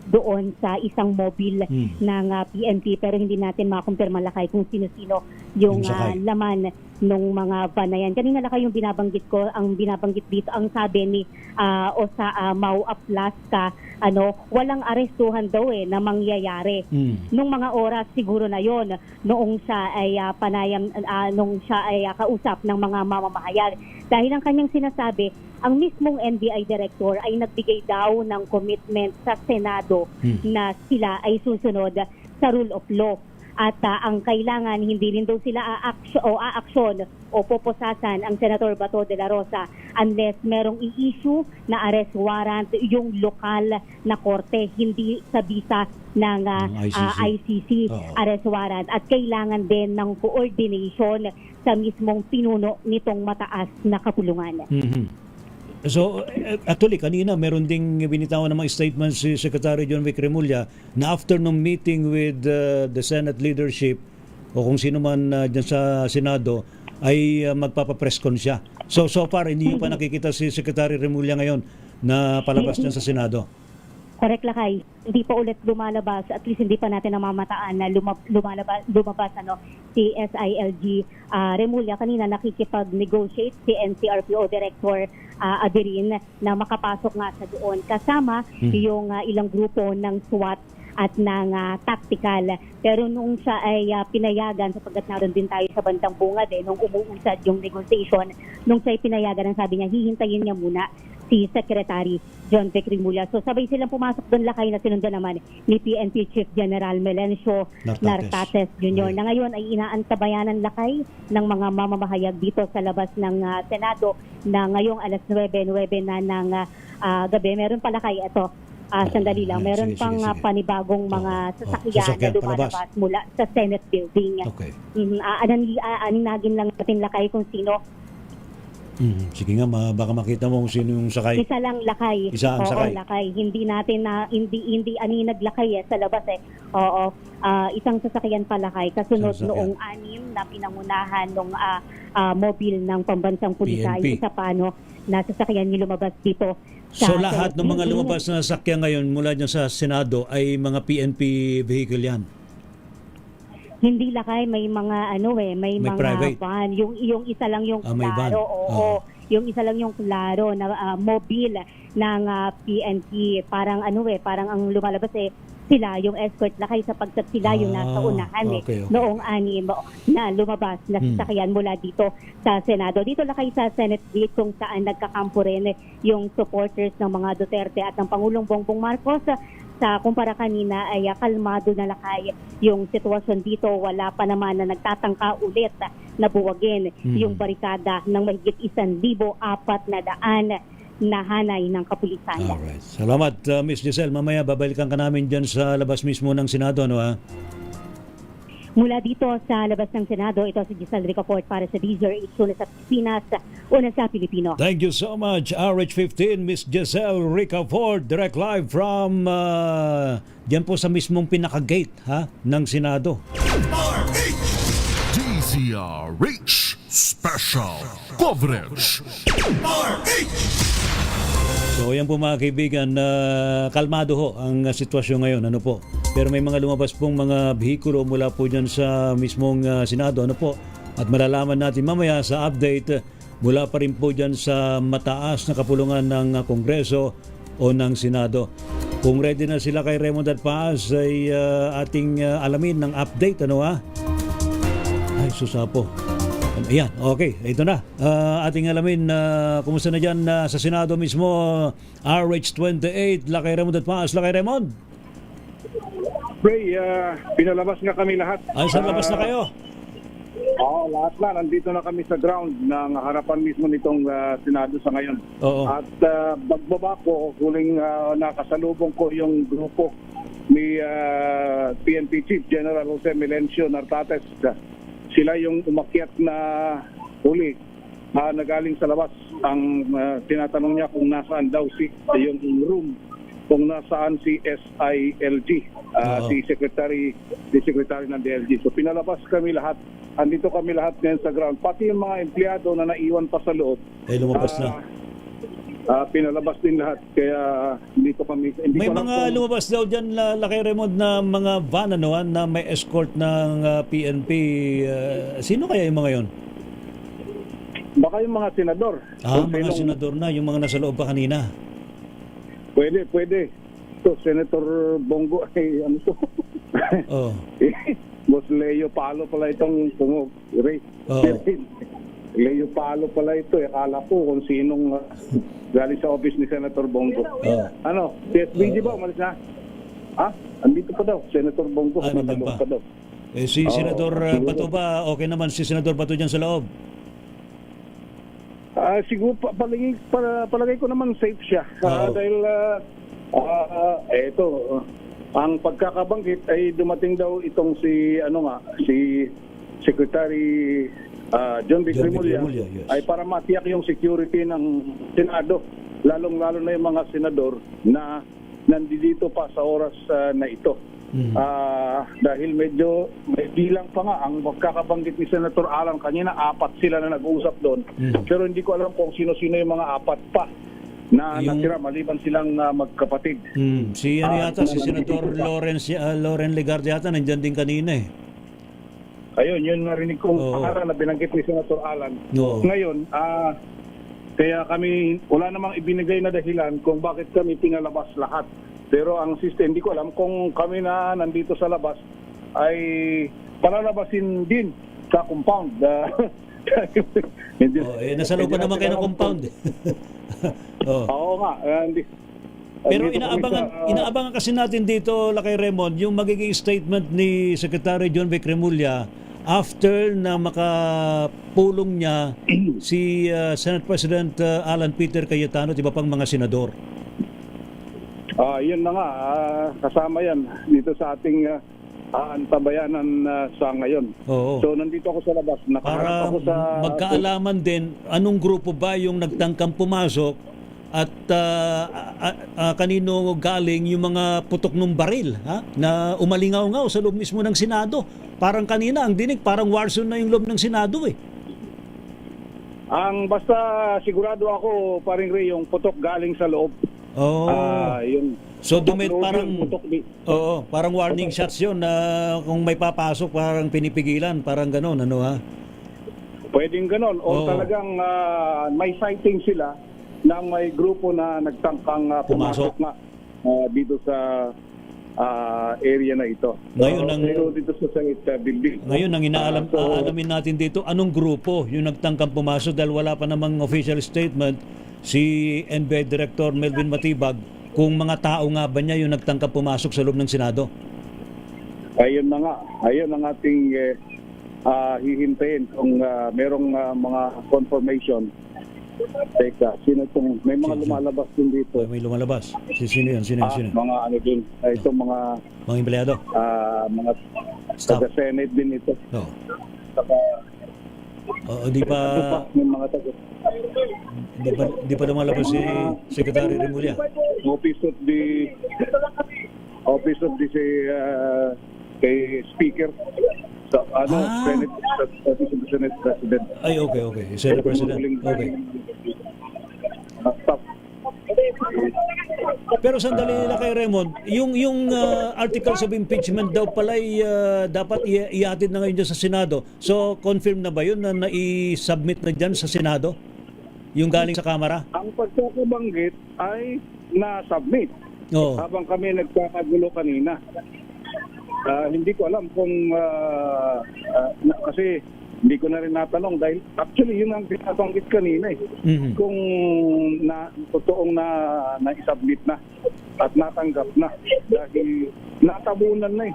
doon sa isang mobile ng PNP, pero hindi natin makumpirma, Lakay, kung sino-sino yung laman ng mga van na yan. Kanina, Lakay, yung binabanggit ko, ang binabanggit dito, ang sabi ni Mau Plasca, walang arestuhan daw na mangyayari. Nung mga oras siguro na yon, noong siya ay nung siya ay kausap ng mga mamamahayag. Dahil ang kanyang sinasabi, ang mismong NBI Director ay nagbigay daw ng commitment sa Senado na sila ay susunod sa rule of law. At ang kailangan, hindi rin daw sila aaksyon o poposasan ang Senator Bato de la Rosa unless merong i-issue na arrest warrant yung lokal na korte, hindi sa bisa ng ICC arrest warrant. At kailangan din ng coordination sa mismong pinuno nitong mataas na kapulungan. So, actually, kanina meron ding binitawan ng mga statements si Secretary John Vic Remulla na after nung meeting with the Senate leadership o kung sino man dyan sa Senado ay magpapapress con siya. So far, hindi pa nakikita si Secretary Remulla ngayon na palabas dyan sa Senado. Correct, Lakay. Hindi pa ulit lumalabas, at least hindi pa natin namamataan na lumabas si SILG Remulla. Kanina nakikipag-negotiate si NCRPO Director Aderin na makapasok nga sa doon. Kasama yung ilang grupo ng SWAT at ng tactical. Pero nung siya ay pinayagan, sapagkat naroon din tayo sa bandang bungad nung umuusad yung negotiation, nung siya ay pinayagan, ang sabi niya, hihintayin niya muna si Secretary John Vic Remulla. So sabay silang pumasok doon, Lakay, na sinundan naman ni PNP Chief General Melencio Nartates Jr. na ngayon ay inaantabayanan, Lakay, ng mga mamamahayag dito sa labas ng Senado na ngayong alas 9 na ng gabi. Meron pa, Lakay, ito, sandali lang, meron pang panibagong mga sasakyan na lumalabas mula sa Senate building. Okay. Aninagin lang natin, Lakay, kung sino. Sige nga, baka makita mo kung sino yung sakay. Isa lang, Lakay. Isa ang sakay. Oo, Lakay. Hindi natin hindi ninaglakay sa labas Oo. Isang sasakyan pa, Lakay. Kasunod noong 6 na pinangunahan ng mobile ng pambansang pulisay. Isa pa, na sasakyan yung lumabas dito. So lahat ng mga lumabas na sasakyan ngayon mula dyan sa Senado ay mga PNP vehicle yan? Hindi, Lakay, may mga may mga private van. Yung isa lang yung klaro. Yung isa lang yung klaro na mobile ng PNP. Parang parang ang lumalabas sila yung escort, Lakay, sapagkat sila yung nasa unahan noong 6 na lumabas na sasakyan mula dito sa Senado. Dito, Lakay, sa Senate Gate kung saan nagkakampo rin yung supporters ng mga Duterte at ng Pangulong Bongbong Marcos. Sa kumpara kanina ay kalmado na, Lakay, yung sitwasyon dito. Wala pa naman na nagtatangka ulit na buwagin yung barikada ng mahigit 1,400 na hanay ng kapulisan. Alright. Salamat, Miss Giselle. Mamaya babalikan ka namin dyan sa labas mismo ng Senado, Mula dito sa labas ng Senado, ito si Giselle Ricafort para sa DZRH, una sa Pilipinas, una sa Pilipino. Thank you so much, RH15, Miss Giselle Ricafort, direct live from dyan po sa mismong pinaka-gate ng Senado. DZRH Special Coverage. So yan po mga kaibigan, kalmado ho ang sitwasyon ngayon, ano po. Pero may mga lumabas pong mga bihikulo mula po dyan sa mismong Senado, ano po. At malalaman natin mamaya sa update mula pa rin po dyan sa mataas na kapulungan ng Kongreso o ng Senado. Kung ready na sila kay Raymond at Paz ay ating alamin ng update, ano ha? Ay, susapo. Ayan, okay, ito na. Ating alamin kumusta na dyan sa Senado mismo, RH28, Lakay Raymond at Paz. Lakay Raymond? Ray, pinalabas nga kami lahat. Ay, saan labas na kayo? Oo, lahat na. Nandito na kami sa ground ng harapan mismo nitong Senado sa ngayon. Oo. At bagbaba ko, huling nakasalubong ko yung grupo ni PNP Chief General Jose Melencio Nartates. Sila yung umakyat na huli nagaling sa labas. Ang tinatanong niya kung nasaan daw yung room, kung nasaan si SILG, si Secretary ng DLG. So pinalabas kami lahat. Andito kami lahat ngayon sa ground. Pati yung mga empleyado na naiwan pa sa loob. Ay, lumabas na. Pinalabas din lahat. Kaya dito kami. May mga lumabas daw dyan, Lakay Raymond, na mga van na may escort ng PNP. Sino kaya yung mga yon? Baka yung mga senador. Mga senador na, yung mga nasa loob pa kanina. Pwede. So, Senator Bongo ay ano to? Oh. Boss Leo Palo pala itong Ray. Oh. Leo Palo pala ito. Akala ko kung sinong galing sa office ni Senator Bongo. Oh. Ano? Si SBG ba? Umalis na? Andito pa daw. Senator Bongo. Nandun pa daw. Si Senador Bato ba? Okay naman si Senador Bato dyan sa loob? Siguro palagay ko naman safe siya. Dahil ang pagkakabanggit ay dumating daw itong si Secretary John B. Cremulya, yes. Ay para matiyak yung security ng Senado, lalong-lalo na yung mga senador na nandito pa sa oras na ito. Dahil medyo may bilang pa nga ang pagkakabanggit ni Senator Alan kanina, 4 sila na nag-uusap doon. Pero hindi ko alam kung sino-sino yung mga 4 pa na natira maliban silang magkapatid. Si yata si Senator Loren Legarde yata nandiyan din kanina eh. Ayun, yun narinig kong pangalan na binanggit ni Senator Alan. Ngayon, kaya kami wala namang ibinigay na dahilan kung bakit kami pinalabas lahat. Pero ang system, hindi ko alam kung kami na nandito sa labas ay palalabasin din sa compound. Nasa loob pa naman kayo ng compound. Oo nga. Pero inaabangan kasi natin dito, Lakay Raymond, yung magiging statement ni Secretary John B. Cremulya after na makapulong niya si Senate President Alan Peter Cayetano at iba pang mga senador. Yun na nga, kasama yan dito sa ating antabayanan sa ngayon. Oo. So nandito ako sa labas, nakaharap ako sa... magkaalaman din, anong grupo ba yung nagtangkang pumasok at kanino galing yung mga putok ng baril na umalingaw-ngaw sa loob mismo ng Senado. Parang kanina, ang dinig, parang war zone na yung loob ng Senado eh. Basta sigurado ako, paring Ray, yung putok galing sa loob. So dumit parang warning shots yun na kung may papasok parang pinipigilan, parang gano'n, ano ha? Pwedeng gano'n. O talagang may sighting sila na may grupo na nagtangkang pumasok nga dito sa area na ito. Ngayon dito sa Senate building. Ngayon ang aalamin natin dito, anong grupo yung nagtangkang pumasok dahil wala pa namang official statement si NBI Director Melvin Matibag kung mga tao nga ba niya yung nagtangkang pumasok sa loob ng Senado. Ayun na nga. Ayun ang ating hihintayin kung merong mga confirmation. Teka, sino itong, may mga lumalabas din dito. May lumalabas? Sino yun? Sino? Mga ano din, itong mga empleyado? Mga taga-Senate din ito. Di pa di pa lumalabas si Secretary Remulla. Office of the kay Speaker. So, Senate President. Ay, okay. Senate President. Okay. Pero sandali nila kay Raymond, yung articles of impeachment daw pala'y dapat iatid na ngayon dyan sa Senado. So, confirm na ba yun na i-submit na dyan sa Senado? Yung galing sa Kamara? Ang pagkakabanggit ay na-submit. Habang kami nagkakagulo kanina. Hindi ko alam kung kasi hindi ko na rin natanong dahil actually yun ang pinabanggit kanina eh. Kung totoong na-submit na at natanggap na dahil natabunan na eh.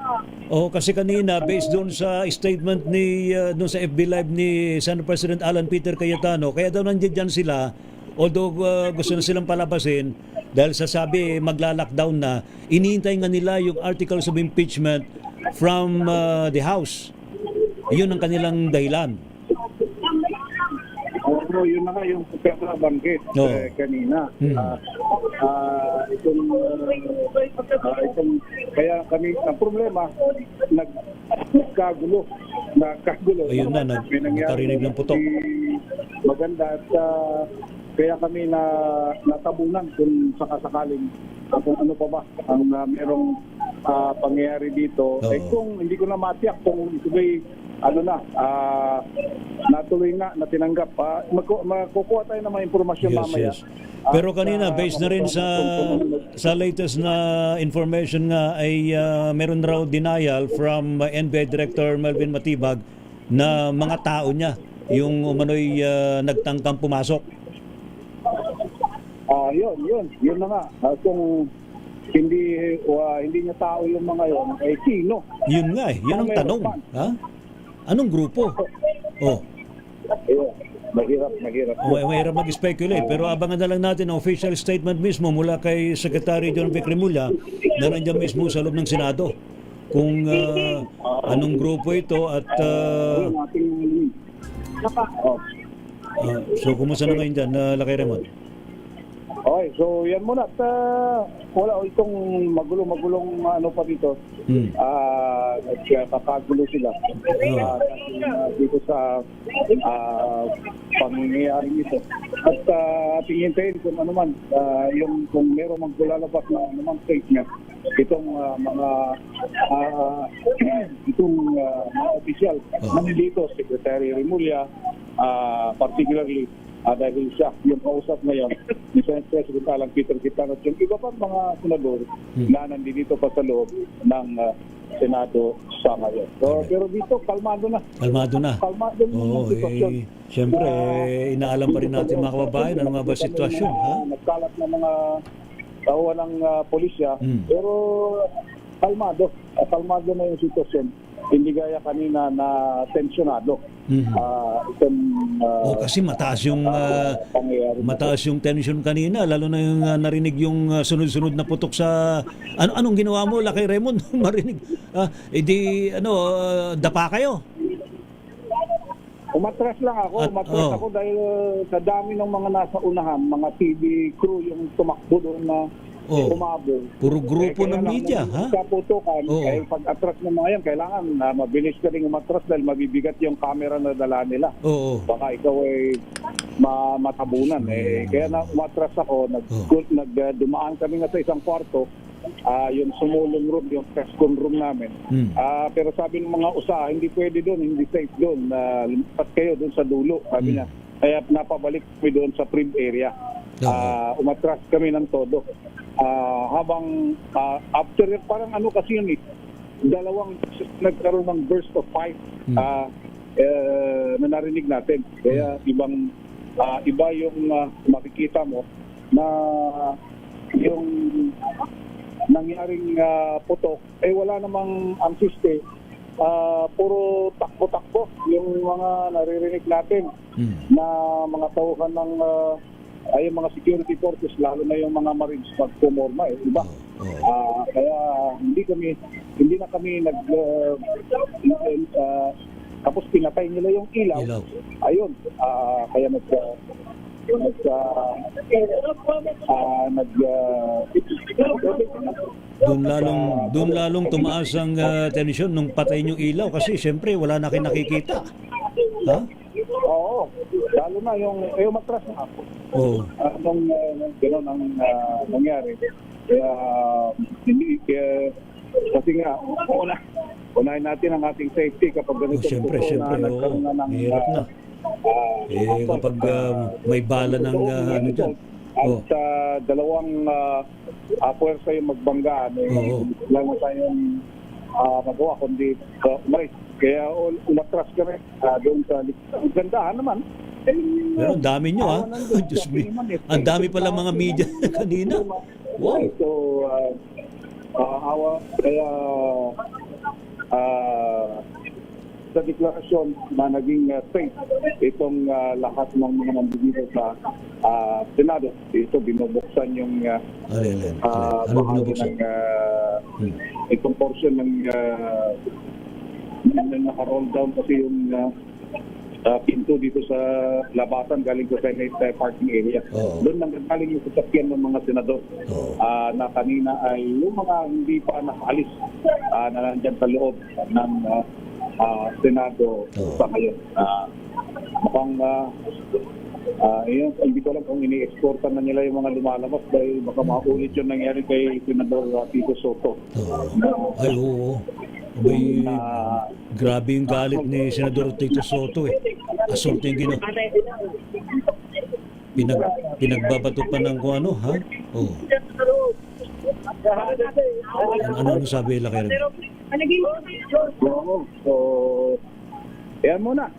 Kasi kanina based doon sa statement ni doon sa FB Live ni Senate President Alan Peter Cayetano, kaya daw nandiyan sila, although gusto na silang palabasin dahil sasabi magla-lockdown na, iniintay nga nila yung articles of impeachment from the House. Yun ang kanilang dahilan. Yun na nga yung pagkakabanggit kanina. Kaya kami, ang problema, nagkagulo. Ayun na, nakarinig ng putok. Maganda at kaya kami natabunan kung sakasakaling kung ano pa ba ang merong pangyayari dito. Kung hindi ko na matiyak kung ito'y natuloy na tinanggap. Makukuha tayo ng mga impormasyon mamaya. Pero kanina, based na rin sa latest na information nga ay meron raw denial from NBI Director Melvin Matibag na mga tao niya yung umano'y nagtangkang pumasok. Yun na nga. Kung hindi niya tao yung mga yon, sino? Yun nga yun ang tanong. Ha? Anong grupo? Mahirap. Mahirap mag-speculate. Pero abangan na lang natin ang official statement mismo mula kay Secretary John Vic Remulla na nandiyan mismo sa loob ng Senado. Kung anong grupo ito at so kumusta na ngayon dyan, Lakay Raymond? Okay, so yan muna. At wala itong magulong pa dito. Nagkakagulo sila. Dito sa pangyayari nito. At ating hintayin kung ano man, kung meron maglalabas na anumang statement, itong mga opisyal nandito, Secretary Remulla, particularly dahil siya yung kausap ngayon ni Senate President Alan Peter Cayetano at yung iba pang mga senador na nandito pa sa loob ng Senado sa ngayon. So, pero dito, kalmado na. Kalmado na yung sitwasyon. Siyempre, inaalam pa rin natin mga kababayan ano nga ba sitwasyon? Nagkalat na mga tauhan ng polisya, pero kalmado na yung sitwasyon. Hindi gaya kanina na tensyonado. Kasi mataas yung tension kanina, lalo na yung narinig yung sunod-sunod na putok sa anong ginawa mo, Lakay Raymond? Marinig dapa kayo. Umatras lang ako dahil sa dami ng mga nasa unahan, mga TV crew yung tumakbo doon na umabol. Puro grupo ng media, ha? Sa putukan, pag-atras ng mga yan, kailangan mabilis ka rin umatras dahil mabibigat yung camera na dala nila. Baka ikaw ay matabunan. Kaya na umatras ako, dumaan kami nga sa isang kwarto, yung sumulong room, yung press-con room namin. Pero sabi ng mga usaha, hindi pwede doon, hindi safe doon. Lumipat kayo doon sa dulo, sabi niya. Kaya napabalik kami doon sa prim area. Umatras kami ng todo. Habang after parang kasi yun dalawang nagkaroon ng burst of fire na narinig natin. Kaya iba yung makikita mo na yung nangyaring putok wala namang ansiste. Puro takbo-takbo yung mga naririnig natin na mga tauhan ng ay mga security forces, lalo na yung mga Marines pagpumorma, diba? Kaya hindi na kami tapos pinatay nila yung ilaw. Ayun, kaya Doon lalong tumaas ang tensyon nung patayin yung ilaw kasi siyempre wala na kayo nakikita. Ha? Oo. Lalo na yung matras na ako. Oo. Nung gano'n ang nangyari. Kaya, kasi nga, unahin natin ang ating safety kapag ganito. Siyempre, oo. Mahirap na. Kapag may bala ng ano dyan. At dalawang puwersa yung magbangga, lang na tayong magawa, kundi umalis. Kaya umatras kami doon sa gandahan naman. Pero ang dami nyo, ha? Diyos me. Ang dami pala mga media kanina. Wow. So, kaya sa deklarasyon na naging safe itong lahat ng mga nandito sa Senado. Ito binubuksan yung bahagi ng itong portion ng naka-roll down kasi yung pinto dito sa labasan galing sa Senate parking area. Doon nanggaling yung sasakyan ng mga senador na kanina ay yung mga hindi pa nakaalis na nandyan sa loob ng Senado sa ngayon. Mukhang hindi ko alam kung ini-exportan na nila yung mga lumalabas dahil baka maulit yung nangyari kay Senador Tito Soto. Ay, oo. May grabe yung galit ni Senador Tito Soto eh. Assault yung pinagbabato pa ng kung ano, ha? Oo. Ano sabi nila kayo? So, yan muna.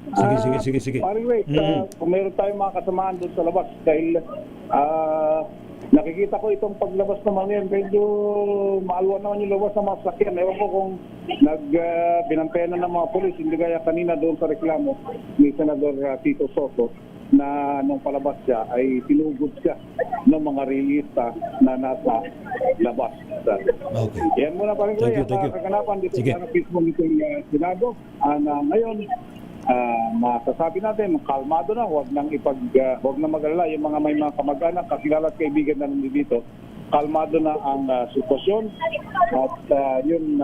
Sige. Paring wait, kung meron tayong mga kasamaan doon sa labas dahil nakikita ko itong paglabas naman yan, medyo maalwan naman yung labas ng mga sakyan. Ewan ko kung binampenan ng mga polis, hindi kaya kanina doon sa reklamo ni Senador Tito Soto na nung palabas siya ay tinugod siya ng mga realista na nasa labas. Okay. Yan muna pa rin ko yung kaganapan dito sa Facebook nitong Senado. Ngayon, masasabi natin, kalmado na, huwag nang mag-alala yung mga may mga kamag-anak, kakilala at kaibigan na nandito. Kalmado na ang sitwasyon at yun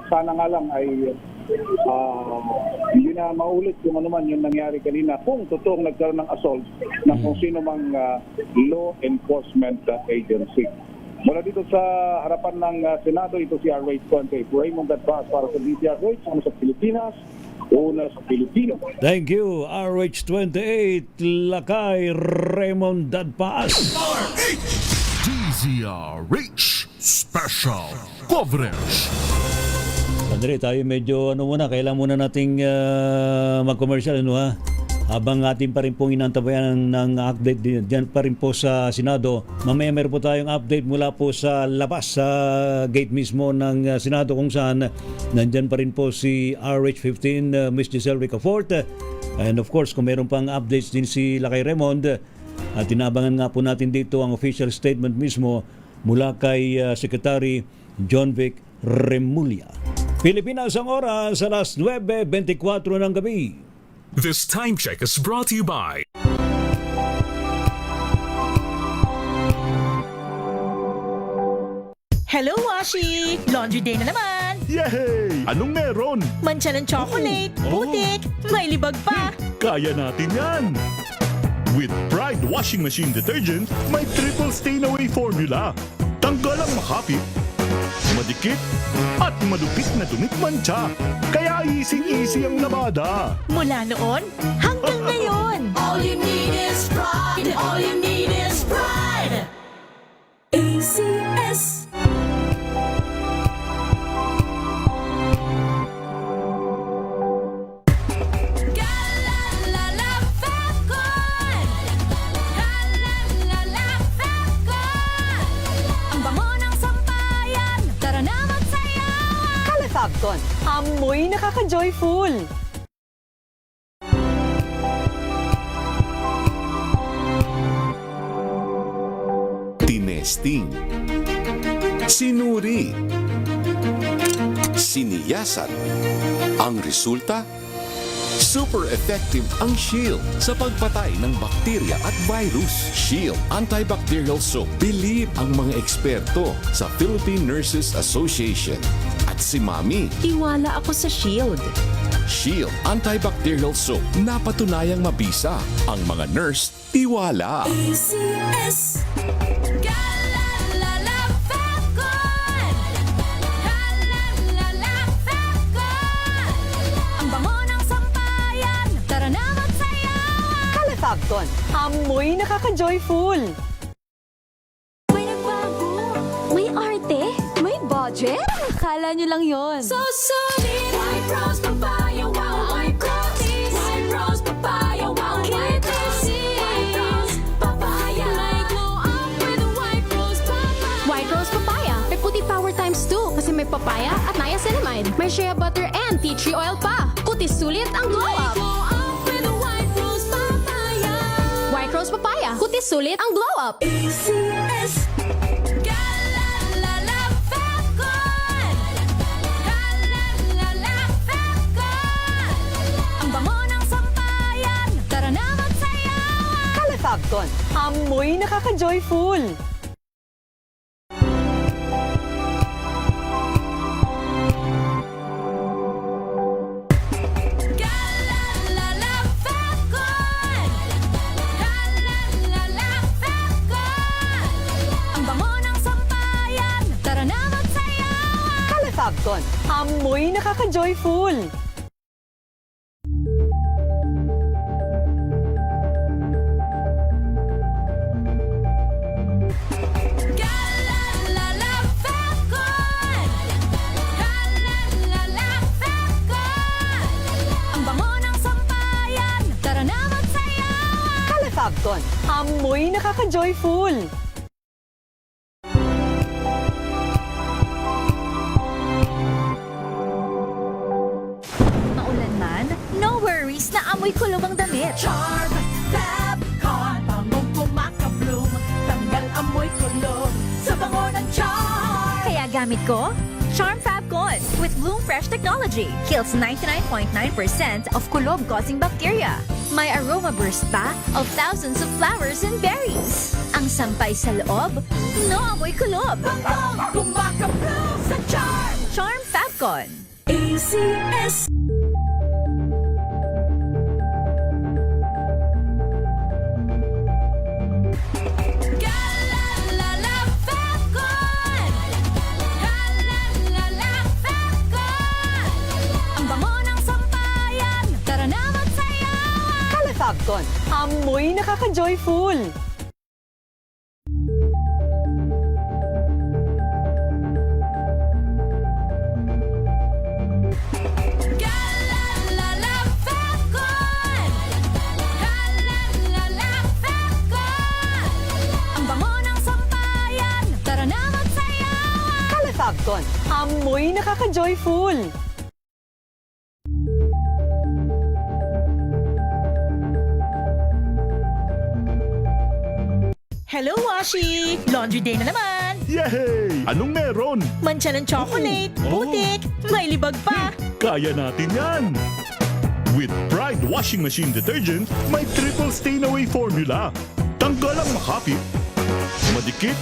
sana nga lang ay hindi na maulit kung ano man yung nangyari kanina kung totoong nagkaroon ng assault ng kung sino mang law enforcement agency. Mula dito sa harapan ng Senado, ito si RH28 Raymond Dadpas para sa DZRH, una sa Pilipinas, una sa Pilipino. Thank you, RH28 Lakay Raymond Dadpas. DZRH Special Coverage. Andre, tayo medyo muna, kailangan muna nating mag-commercial, ha? Habang atin pa rin pong inantabayan ng update diyan pa rin po sa Senado. Mamaya meron po tayong update mula po sa labas sa gate mismo ng Senado kung saan nandyan pa rin po si RH15 Miss Giselle Ricafort. And of course, kung meron pang updates din si Lakay Raymond, at tinabangan nga po natin dito ang official statement mismo mula kay Secretary John Vic Remulla. Pilipinas ang oras, alas 9:24 ng gabi. This time check is brought to you by Hello, Washi! Laundry day na naman! Yay! Anong meron? Mancha ng chocolate, putik, may libag pa! Kaya natin yan! With Pride Washing Machine Detergent, may triple stain-away formula. Tanggal ang makapit, madikit, at malupit na dumit mancha. Kaya easy-easy ang labada. Mula noon hanggang ngayon! All you need is pride. All you need is pride. ACS. Fabcon, amoy nakaka-joyful. Tinesting, sinuri, siniyasan. Ang resulta, Super effective ang Shield sa pagpatay ng bakterya at virus. Shield Antibacterial Soap. Believe ang mga eksperto sa Philippine Nurses Association. At si Mami. Tiwala ako sa Shield. Shield Antibacterial Soap. Napatunayang mabisa. Ang mga nurse, tiwala. ACS. Calefacton, amoy nakaka-joyful. May nagbago, may arte, may budget. Akala nyo lang yon. So solid. White rose papaya, wow, white rose. White rose papaya, wow, white rose. White rose papaya. May glow up with a white rose papaya. White Rose Papaya. May puti power times 2 kasi may papaya at niacinamide. May shea butter and tea tree oil pa. Kutis sulit ang glow up. Glow up with a white rose papaya. White Rose Papaya. Kutis sulit ang glow up. ACS. Calefacton, amoy nakaka-joyful. Calefacton, amoy nakaka-joyful. Calefacton, amoy nakaka-joyful. Maulan man, no worries na amoy kulob ang damit. Charm Fab Con. Bangong kumakabloom. Tanggal amoy kulob sa bango ng Charm. Kaya gamit ko, Charm Fabcon with Bloom Fresh technology. Kills 99.9% of kulob-causing bacteria. May aroma burst pa of thousands of flowers and berries. Ang sampay sa loob, no amoy kulob. Bangong kumakabloom sa Charm. Charm Fabcon. ACS. Calefacton, amoy nakaka-joyful. Calefacton, amoy nakaka-joyful. Hello, Washi! Laundry day na naman! Yay! Anong meron? Mancha ng chocolate, putik, may libag pa. Kaya natin yan! With Pride Washing Machine Detergent, may triple stain-away formula. Tanggal ang makapit, madikit,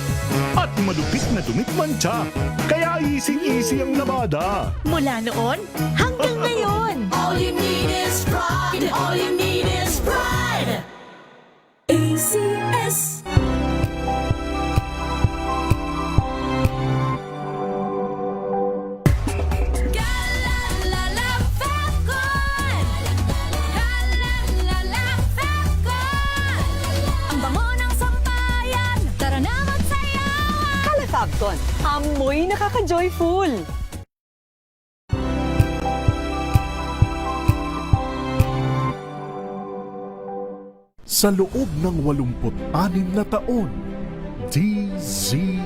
at malupit na dumit mancha. Kaya easy-easy ang labada. Mula noon hanggang ngayon. All you need is pride. All you need is pride. ACS. Calefacton, amoy nakaka-joyful. Sa loob ng 86 na taon, DZRH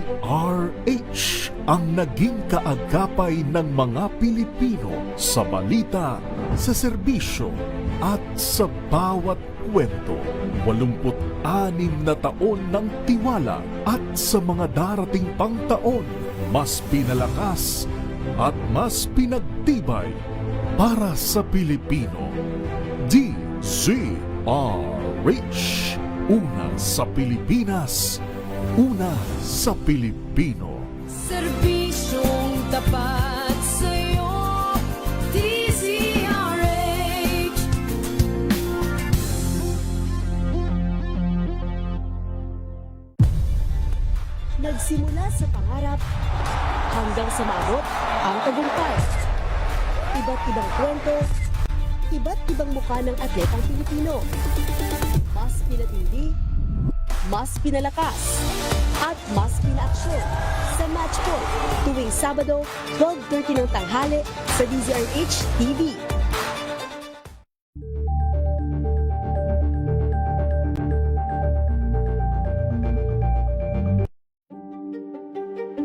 ang naging kaagapay ng mga Pilipino sa balita, sa serbisyo at sa bawat kwento. 86 na taon ng tiwala at sa mga darating pang taon, mas pinalakas at mas pinagtibay para sa Pilipino. DZRH. Una sa Pilipinas, una sa Pilipino. Serbisyong tapat sa'yo, DZRH. Nagsimula sa pangarap hanggang sa maabot ang tagumpay. Iba't ibang kwento, iba't ibang mukha ng atletang Pilipino. Mas pinatindi, mas pinalakas, at mas pinaaksyon sa Match Point tuwing Sabado, 12:30 ng tanghali sa DZRH TV.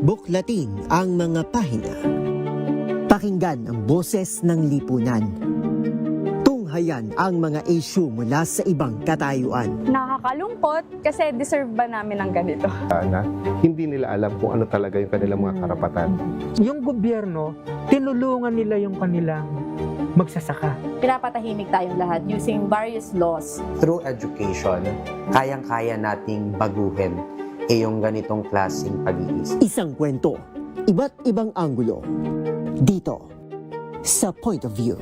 Buklatin ang mga pahina. Pakinggan ang boses ng lipunan. Tunghayan ang mga issue mula sa ibang katayuan. Nakakalungkot kasi deserve ba namin ng ganito? Na hindi nila alam kung ano talaga yung kanilang mga karapatan. Yung gobyerno, tinulungan nila yung kanilang magsasaka. Pinapatahimik tayong lahat using various laws. Through education, kayang-kaya nating baguhin yung ganitong klaseng pag-iisip. Isang kwento, iba't ibang anggulo. Dito, sa Point of View.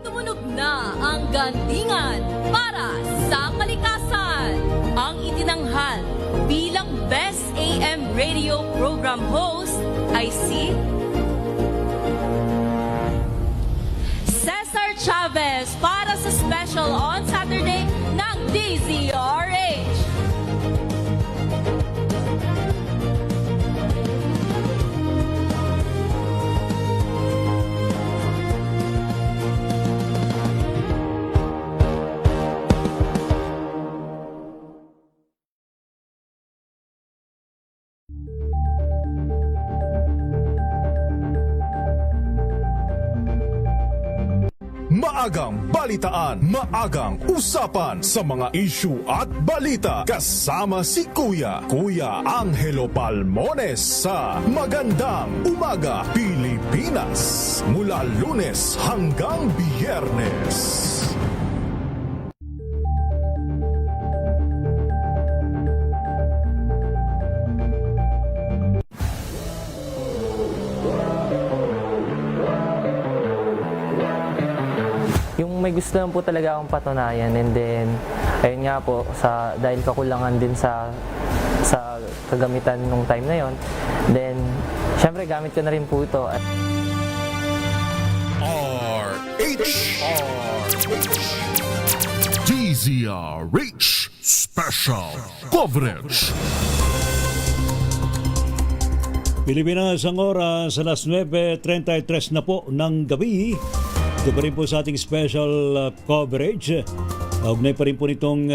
Tumunog na ang gandingan para sa kalikasan. Ang itinanghal bilang Best AM Radio Program Host ay si Cesar Chavez para sa special on Saturday ng DZRH. Maagang balitaan, maagang usapan sa mga issue at balita. Kasama si Kuya Angelo Palmones sa Magandang Umaga Pilipinas. Mula Lunes hanggang Biyernes. May gusto lang po talaga akong patunayan, and then ayun nga po, dahil kakulangan din sa kagamitan nung time na yon, then syempre gamit ko na rin po ito. DZRH Special Coverage. Pilipinas ang oras sa alas 9:33 na po ng gabi. Ito pa rin po sa ating special coverage. Ugnay pa rin po nitong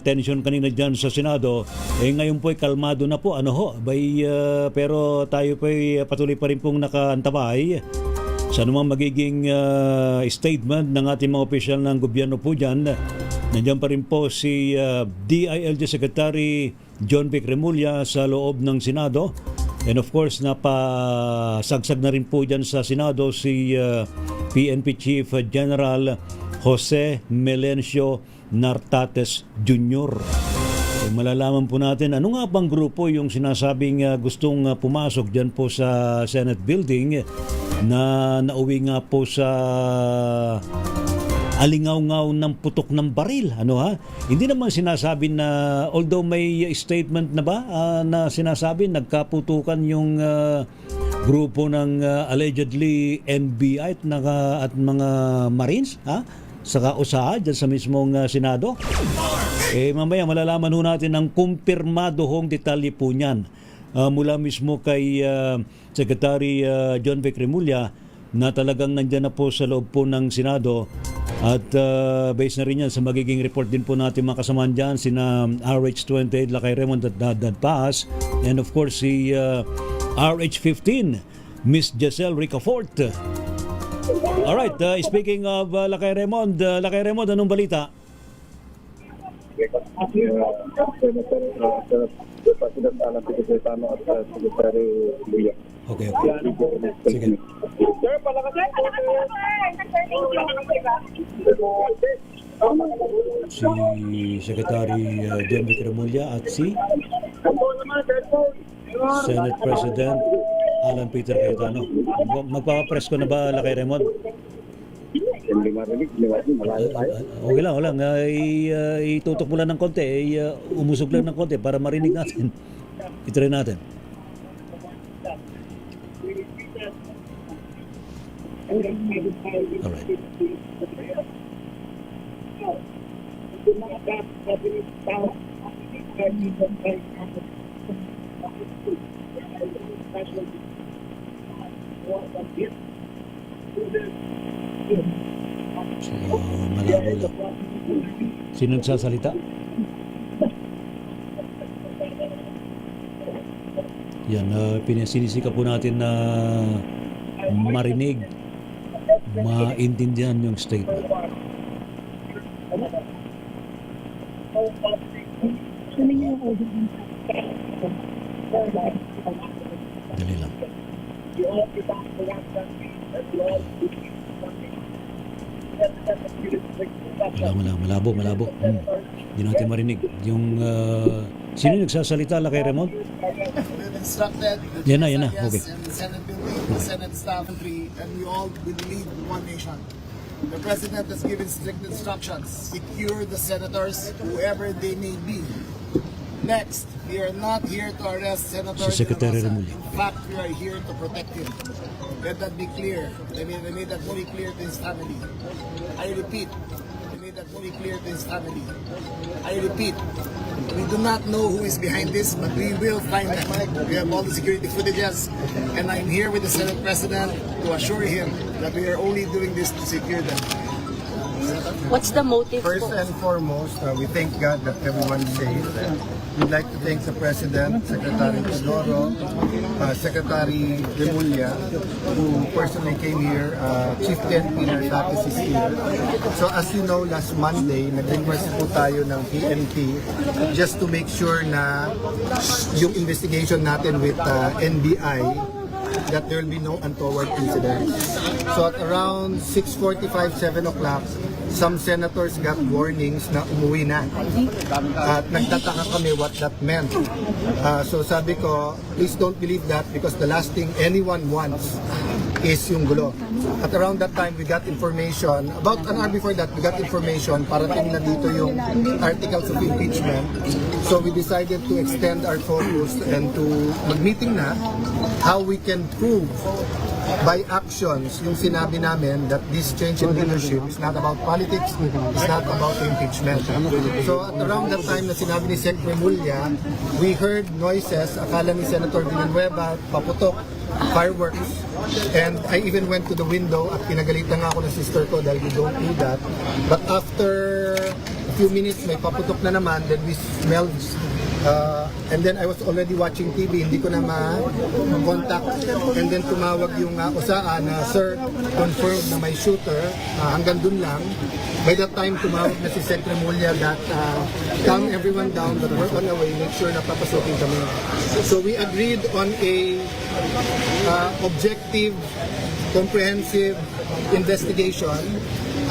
tension kanina dyan sa Senado. Ngayon po ay kalmado na po. Pero tayo po ay patuloy pa rin pong nakaantabay sa anumang magiging statement ng ating mga opisyal ng gobyerno po dyan. Nandiyan pa rin po si DILG Secretary John Vic Remulla sa loob ng Senado. And of course, napasagsag na rin po dyan sa Senado si PNP Chief General Jose Melencio Nartates Jr. Malalaman po natin ano nga bang grupo yung sinasabing gustong pumasok dyan po sa Senate building na nauwi nga po sa alingaw-ngaw ng putok ng baril. Hindi naman sinasabi na, although may statement na ba na sinasabi nagkaputukan yung grupo ng allegedly NBI at mga Marines sa kausaha dyan sa mismong Senado. Mamaya malalaman ho natin ang kumpirmado hong detalye po niyan mula mismo kay Secretary John Vic Remulla na talagang nandyan na po sa loob po ng Senado. At based na rin yan sa magiging report din po natin mga kasamaan dyan, sina RH28 Lakay Raymond at Paas, and of course si RH15 Miss Giselle Ricafort. Alright, speaking of Lakay Raymond, anong balita? President Alan P. Cayetano at Secretary Luya. Okay. Sige. Sir, palakasin po, Si Secretary Denver Cremulya at si Senate President Alan Peter Cayetano. Magpapapress ko na ba, Lakay Raymond? Hindi marinig, malayo tayo. Okay lang. Itutok mo lang ng konti. Umusog lang ng konti para marinig natin. Itry natin. Alright. So, malabo lang. Sino nagsasalita? Yan, sinisika po natin na marinig, maintindihan yung statement. Dali lang. Malabo. Hindi natin marinig. Yung, sino nagsasalita, Lakay Raymond? We've instructed the Yan na. Okay. and the Senate building, the Senate staff, and we all believe in one nation. The President has given strict instructions. Secure the senators, whoever they may be. Next, we are not here to arrest Senator Si Secretary De La Rosa. Remulla. In fact, we are here to protect him. Let that be clear. They made that very clear to his family. I repeat, they made that very clear to his family. I repeat, we do not know who is behind this, but we will find them. We have all the security footages, and I'm here with the Senate President to assure him that we are only doing this to secure them. What's the motive? First and foremost, we thank God that everyone is safe. We'd like to thank the President, Secretary Isidoro, Secretary Remulla, who personally came here. Chief PNP Narsatis is here. So as you know, last Monday, nag-request po tayo ng PNP just to make sure na yung investigation natin with NBI, that there will be no untoward incidents. So at around 6:45, 7 o'clock, some senators got warnings na umuwi na. At nagtataka kami what that meant. So sabi ko, please don't believe that because the last thing anyone wants is yung gulo. At around that time, we got information, about an hour before that, we got information, parating na dito yung articles of impeachment. So we decided to extend our focus and to mag-meeting na how we can prove by actions yung sinabi namin that this change in leadership is not about politics, it's not about impeachment. So at around that time na sinabi ni Sec. Remulla, we heard noises, akala ni Senator Villanueva, paputok, fireworks, and I even went to the window at pinagalitan nga ako ng sister ko dahil we don't do that. But after a few minutes, may paputok na naman, then we smelled and then I was already watching TV, hindi ko na ma-contact. And then tumawag yung USAA na, sir, confirmed na may shooter, hanggang dun lang. By that time, tumawag na si Sec. Remulla that calm everyone down, but we're on the way, make sure na papasukin kami. So we agreed on a objective, comprehensive investigation.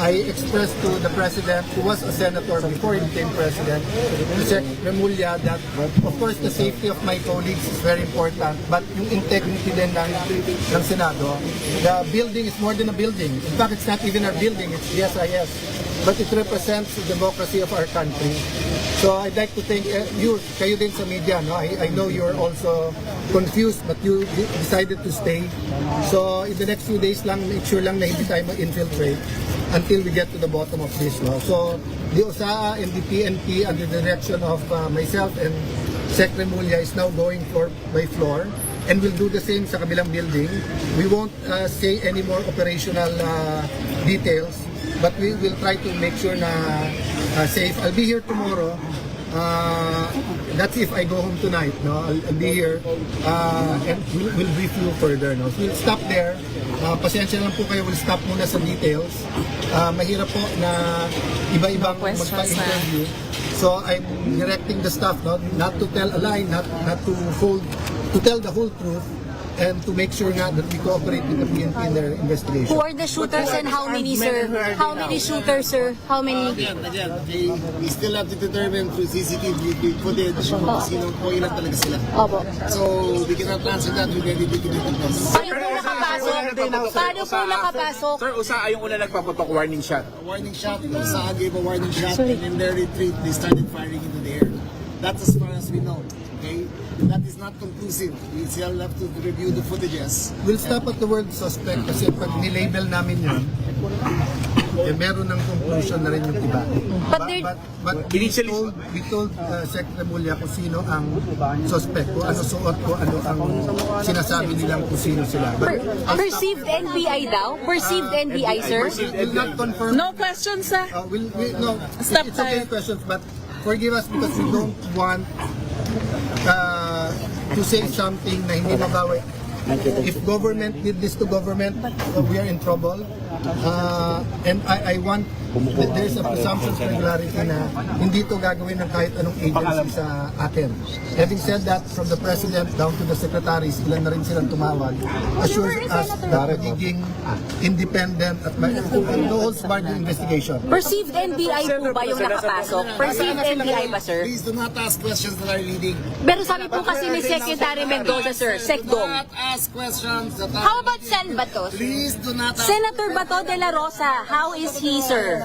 I expressed to the President, who was a senator before he became President, Sec. Remulla, that of course the safety of my colleagues is very important, but yung integrity din ng Senado. The building is more than a building. In fact, it's not even our building, it's GSIS. But it represents the democracy of our country. So I'd like to thank you, kayo din sa media. No? I know you're also confused, but you decided to stay. So in the next few days lang, make sure lang na hindi tayo ma-infiltrate until we get to the bottom of this. No? So the USAA and the PNP under the direction of myself and Sec. Remulla is now going floor by floor, and we'll do the same sa kabilang building. We won't say any more operational details, but we will try to make sure na safe. I'll be here tomorrow That's if I go home tonight. No, I'll be here and we'll brief you further. No, so we'll stop there. Pasensya lang po kayo. We'll stop muna sa details. Mahirap po na iba-ibang magpa-interview. So I'm directing the staff, no, not to tell a lie, not to tell the whole truth, and to make sure nga that we cooperate with the PNP in their investigation. Who are the shooters and how many, sir? How many shooters, sir? How many? Again, we still have to determine through CCTV footage kung sino po ilan talaga sila. Opo. So, we cannot answer that with any witness. Paano po nakapasok? Paano po nakapasok? Sir, usa yung una nagpapatok warning shot. Warning shot, Usa gave a warning shot, and in their retreat, they started firing into the air. That's as far as we know. Okay? That is not conclusive. We still have to review the footages. We'll stop at the word suspect kasi pag nilabel namin yun, meron ng conclusion na rin yung iba. But we told Sec. Remulla kung sino ang suspect, kung ano suot ko, ano ang sinasabi nilang kung sino sila. Perceived NBI daw? Perceived NBI, sir? We'll not confirm. No questions, sir. No, Stop it's okay questions, but forgive us because we don't want to say something na hindi mabawi. If government did this to government, we are in trouble. And I want that there's a presumption of regularity na hindi to gagawin ng kahit anong agency sa atin. Having said that, from the President down to the secretaries, ilan na rin silang tumawag, assures us that magiging independent at no holds barred yung investigation. Perceived NBI po ba yung nakapasok? Perceived NBI ba, sir? Please do not ask questions that are leading. Pero sabi po kasi ni Secretary Mendoza, sir, Do Secdong. not ask questions that are How about Sen Bato? Please do not ask. Senator Bato de la Rosa, how is he, sir?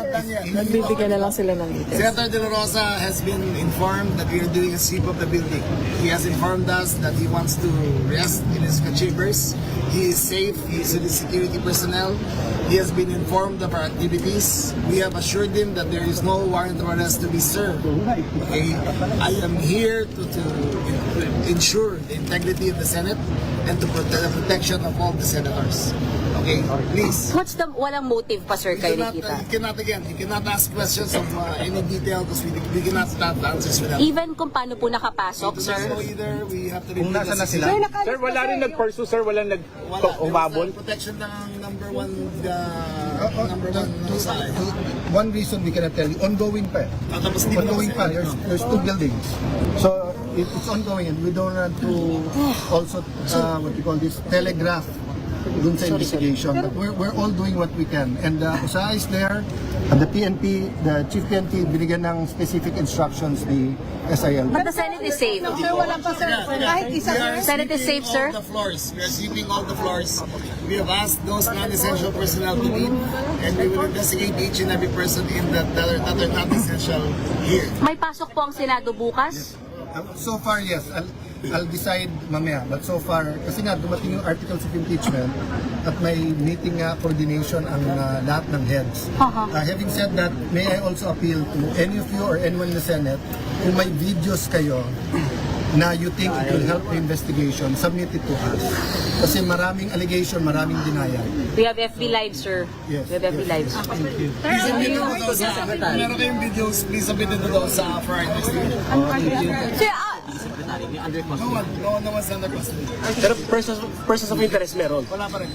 Nagbibigyan na lang sila ng details. Senator De La Rosa has been informed that we are doing a sweep of the building. He has informed us that he wants to rest in his chambers. He is safe. He is with his security personnel. He has been informed of our activities. We have assured him that there is no warrant of arrest to be served. Okay? I am here to ensure the integrity of the Senate and to protect the protection of all the senators. Okay, please. What's the, walang motive pa, sir, kayo nakita? You cannot ask questions of any detail because we cannot start answers with that. Even kung paano po nakapasok, sir? Either we have to Kung review nasa na the sila. Sir, wala rin nag-pursue, sir. Walang nag-umabol. Protection ng number one One reason we cannot tell you, ongoing pa. Ongoing pa. There's two buildings. So it's ongoing and we don't want to also, what you call this, telegraph dun sa investigation. But we're all doing what we can. And Usa is there, and the PNP, the Chief PNP, binigyan ng specific instructions the SIL. But the Senate is safe. Sir, wala pa, sir. Kahit isa, sir. Senate is safe, sir? We are sweeping all the floors. We have asked those non-essential personnel to leave, and we will investigate each and every person in that are not essential here. May pasok po ang Senado bukas? So far, yes. I'll decide mamaya. But so far, kasi nga dumating yung articles of impeachment at may meeting coordination ang lahat ng heads. Having said that, may I also appeal to any of you or anyone in the Senate, kung may videos kayo na you think it will help the investigation, submit it to us. Kasi maraming allegation, maraming denial. We have FB Live, sir. Yes. We have FB Live. Please submit it to those. Meron kayong videos, please submit it to those for our investigation. Sir, No one's under custody. Pero persons of interest meron. Wala pa rin.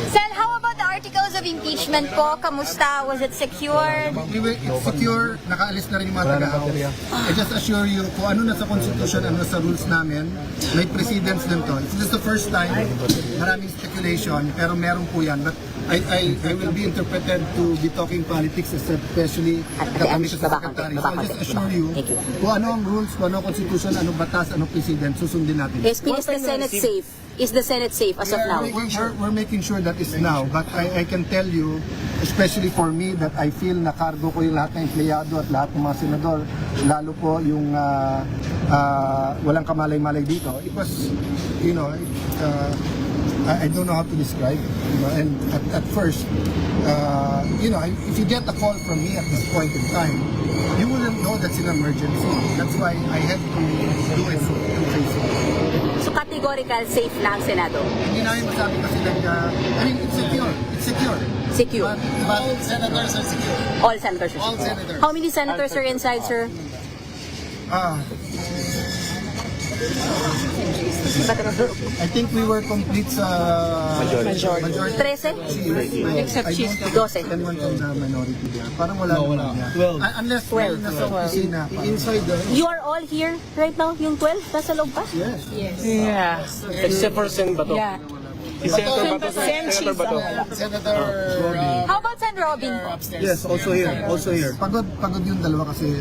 Sen, how about the articles of impeachment po? Kamusta? Was it secured? It's secure, nakaalis na rin yung mga taga-house. I just assure you, kung ano na sa Constitution, ano sa rules namin, may precedence din to. This is the first time, maraming speculation, pero meron po yan. But I will be interpreted to be talking politics, especially the Commission Secretary. So I'll just assure you, kung ano ang rules, kung ano ang Constitution, ano batas, ano precedent, susundin natin. is the Senate safe? Is the Senate safe as of now? We're making sure that is now, but I can tell you, especially for me, that I feel na cargo ko yung lahat ng empleyado at lahat ng mga senador, lalo po yung walang kamalay-malay dito. It was, you know, I don't know how to describe, you know, and at first, you know, if you get a call from me at this point in time, you wouldn't know that's an emergency. That's why I had to do it so So categorical safe na ang Senado? Hindi namin masabi kasi I mean, it's secure. It's secure. Secure. All senators are secure. All senators are All secure. senators. How many senators are inside, sir? I think we were complete sa Majority. 13? Except she's 12. Anyone from the minority there. Parang wala naman yan. 12. Unless 12. nasa opisina. Inside the... You are all here right now? Yung 12? Nasa loob pa? Yes. Yeah. Except for Sen Bato. Yeah. Senator Bato. Senator Bato. Senator... How about Sen Robin? Yes, also here. Also here. Pagod yung dalawa kasi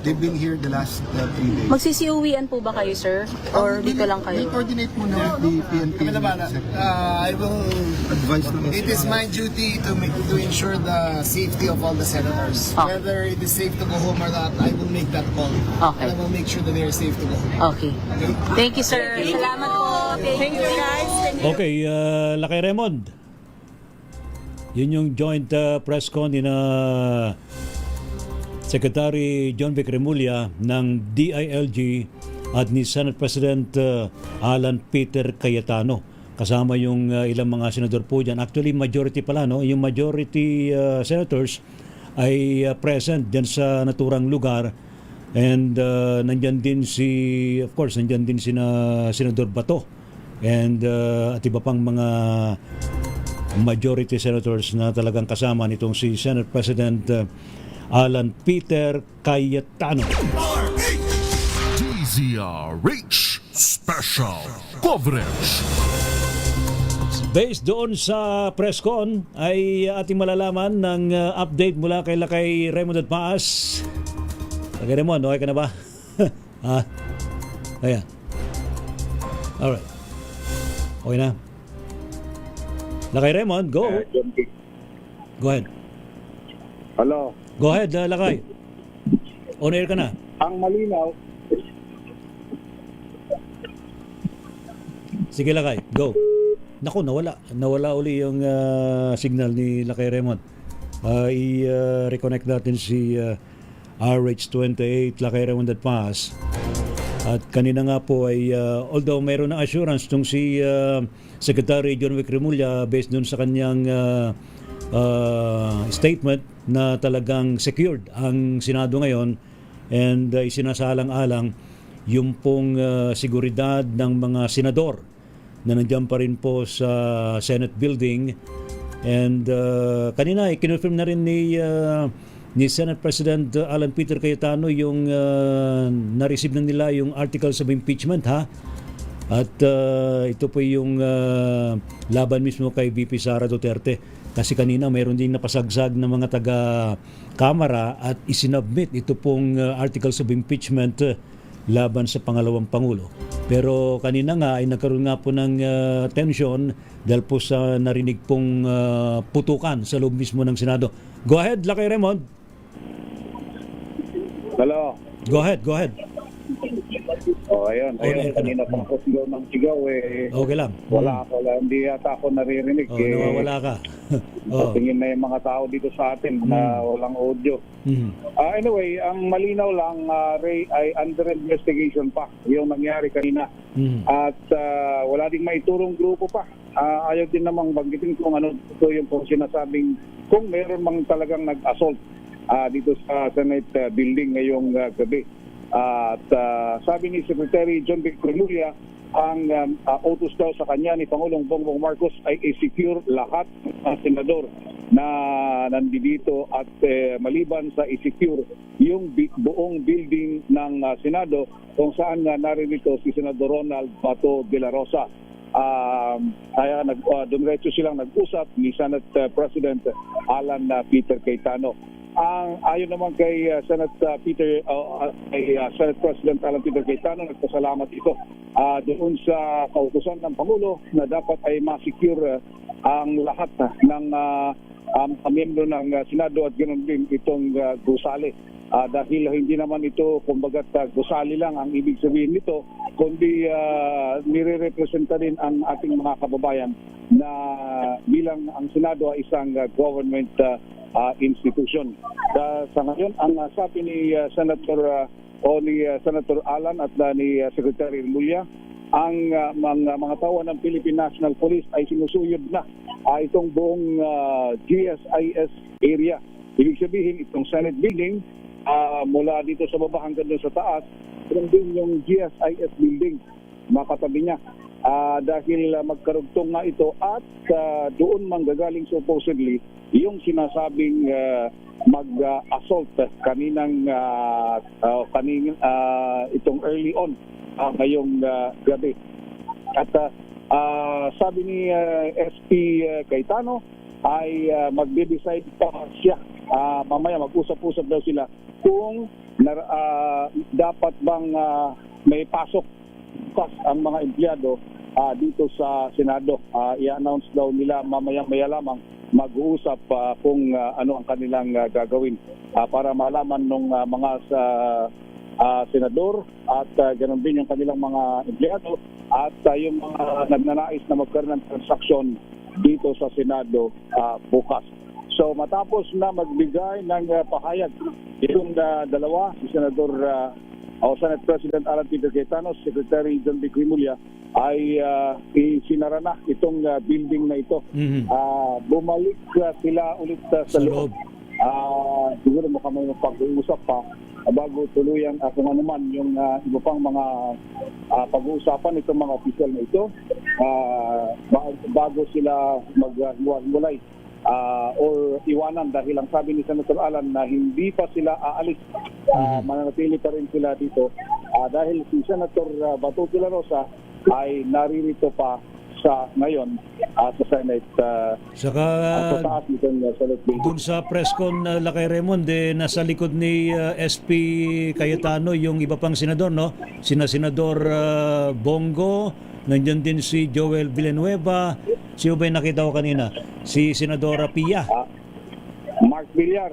they've been here the last 3 days. Magsisiuwian po ba kayo, sir? Or dito lang We kayo? coordinate muna with the PNP. I will... Advice lang. It is my duty to ensure the safety of all the senators. Okay. Whether it is safe to go home or not, I will make that call. Okay. And I will make sure that they are safe to go home. Okay. Thank you, sir. Salamat po. Thank you, guys. Okay, Lakay Raymond. Yun yung joint press con ni Secretary John Vic Remulla ng DILG at ni Senate President Alan Peter Cayetano. Kasama yung ilang mga senador po dyan. Actually, majority pala, no? Yung majority senators ay present dyan sa naturang lugar. And nandyan din of course, nandyan din Senador Bato. And at iba pang mga majority senators na talagang kasama nitong si Senate President Alan Peter Cayetano. DZRH Special Coverage. Based doon sa press con ay ating malalaman ng update mula kay Lakay Raymond at Paas. Lakay Raymond, okay ka na ba? Ayan. Alright. Okay na. Lakay Raymond, go. Go ahead. Hello. Go ahead, Lakay. On air ka na. Ang malinaw, Sige Lakay, go. Naku, nawala. Nawala uli yung signal ni Lakay Raymond. I-reconnect natin si RH28 Lakay Raymond at Paas. At kanina nga po ay, although mayroon ng assurance itong si Secretary John Vic Remulla based dun sa kanyang statement na talagang secured ang Senado ngayon and isinasalang-alang yung pong seguridad ng mga senador na nandiyan pa rin po sa Senate building. And kanina kinonfirm na rin ni Senate President Alan Peter Cayetano yung na-receive na nila yung articles of impeachment, ha? At ito po yung laban mismo kay VP Sara Duterte. Kasi kanina mayroon din napasagsag ng mga taga-kamara at isinubmit ito pong articles of impeachment laban sa pangalawang Pangulo. Pero kanina nga ay nagkaroon nga po ng tension dahil po sa narinig pong putukan sa loob mismo ng Senado. Go ahead, Lakay Raymond. hello. Go ahead. Ayun. Kanina pa ako sigaw ng sigaw eh. Okay lang. Wala, hindi yata ako naririnig. Nawawala ka. Tingin na yung mga tao dito sa atin na walang audio. Anyway, ang malinaw lang, Ray, ay under investigation pa yung nangyari kanina. At wala ding maiturong grupo pa. Ayaw din namang banggitin kung ano ito yung sinasabing kung meron mang talagang nag-assault dito sa Senate building ngayong gabi. At sabi ni Secretary John Vic Remulla, ang utos daw sa kanya ni Pangulong Bongbong Marcos ay i-secure lahat ng senador na nandito at maliban sa i-secure yung buong building ng Senado kung saan naririto si Senador Ronald Bato de la Rosa. Kaya dumiretso silang nag-usap ni Senate President Alan Peter Cayetano. Ayon naman kay Senate President Alan Peter Cayetano, nagpasalamat ito doon sa kautusan ng Pangulo na dapat ay ma-secure ang lahat ng miyembro ng Senado at ganoon din itong gusali. Dahil hindi naman ito kumbaga gusali lang ang ibig sabihin nito, kundi nire-representa din ang ating mga kababayan na bilang ang Senado ay isang government institution. Sa ngayon, ang sabi ni Senator Alan at ni Secretary Remulla, ang mga tauhan ng Philippine National Police ay sinusuyod na itong buong GSIS area. Ibig sabihin, itong Senate building, mula dito sa baba hanggang doon sa taas. Ganun din yung GSIS building, makatabi niya. Dahil magkarugtong nga ito at doon manggagaling supposedly yung sinasabing mag-assault kaninang itong early on ngayong gabi. At sabi ni SP Cayetano ay magde-decide pa siya. Mamaya mag-usap-usap daw sila kung dapat bang may pasok ang mga empleyado dito sa Senado. I-announce daw nila mamaya-maya lamang mag-uusap kung ano ang kanilang gagawin para malaman ng mga senador at ganoon din yung kanilang mga empleyado at yung mga nagnanais na magkaroon ng transaksyon dito sa Senado bukas. So matapos na magbigay ng pahayag itong dalawa, si Senador Senate President Alan Peter Cayetano, Secretary John Vic Remulla, ay isinara na itong building na ito. Bumalik sila ulit sa loob. Siguro mukhang may pag-uusap pa bago tuluyan kung ano man yung iba pang mga pag-uusapan itong mga opisyal na ito bago sila maghiwalay or iwanan, dahil ang sabi ni Senator Alan na hindi pa sila aalis, mananatili pa rin sila dito dahil si Senator Bato de la Rosa ay naririto pa sa ngayon sa Senate. Saka dun sa press con Lakay Raymond, nasa likod ni SP Cayetano yung iba pang senador, no? Senador Bongo, nandiyan din si Joel Villanueva. Sino ba yung nakita ko kanina? Si Senadora Pia. Mark Villar.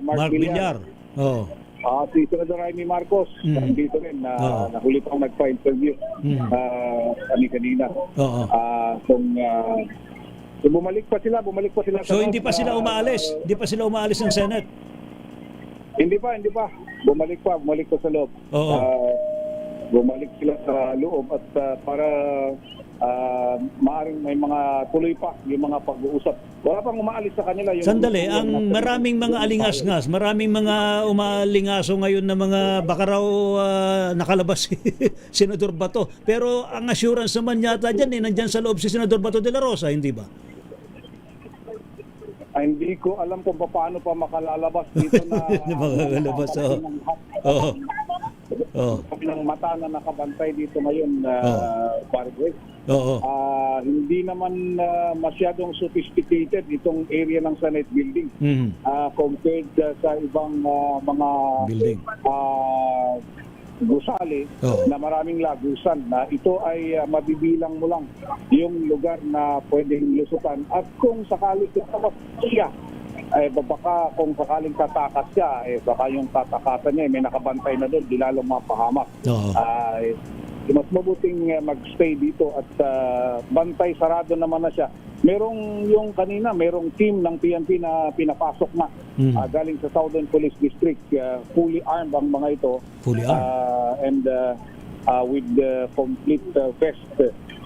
Oh. Si Senador Jaime Marcos, dito rin, nahuli pang nagpa-interview kami kanina. So bumalik pa sila. So hindi pa sila umaalis? Hindi pa sila umaalis ng Senate? Hindi pa. Bumalik pa sa loob. Bumalik sila sa loob at para maaring may mga tuloy pa yung mga pag-uusap. Wala pang umaalis sa kanila. Sandali, ang maraming mga alingas-ngas, maraming mga umalingaso ngayon na mga baka raw nakalabas si Senador Bato. Pero ang assurance naman yata dyan, nandyan sa loob si Senador Bato de la Rosa, hindi ba? Hindi ko alam kung paano pa makalalabas dito na makalalabas, ng mata na nakabantay dito ngayon, Parkway. Hindi naman masyadong sophisticated itong area ng Senate building compared sa ibang mga building gusali na maraming lagusan. Ito ay mabibilang mo lang yung lugar na pwedeng lusutan at kung sakali tatakas siya, baka kung sakaling tatakas siya, baka yung tatakasan niya may nakabantay na doon, di lalong mapahamak. Mas mabuting magstay dito at bantay sarado naman na siya. Merong team ng PNP na pinapasok na galing sa Southern Police District, fully armed ang mga ito. Fully armed. And with complete vest.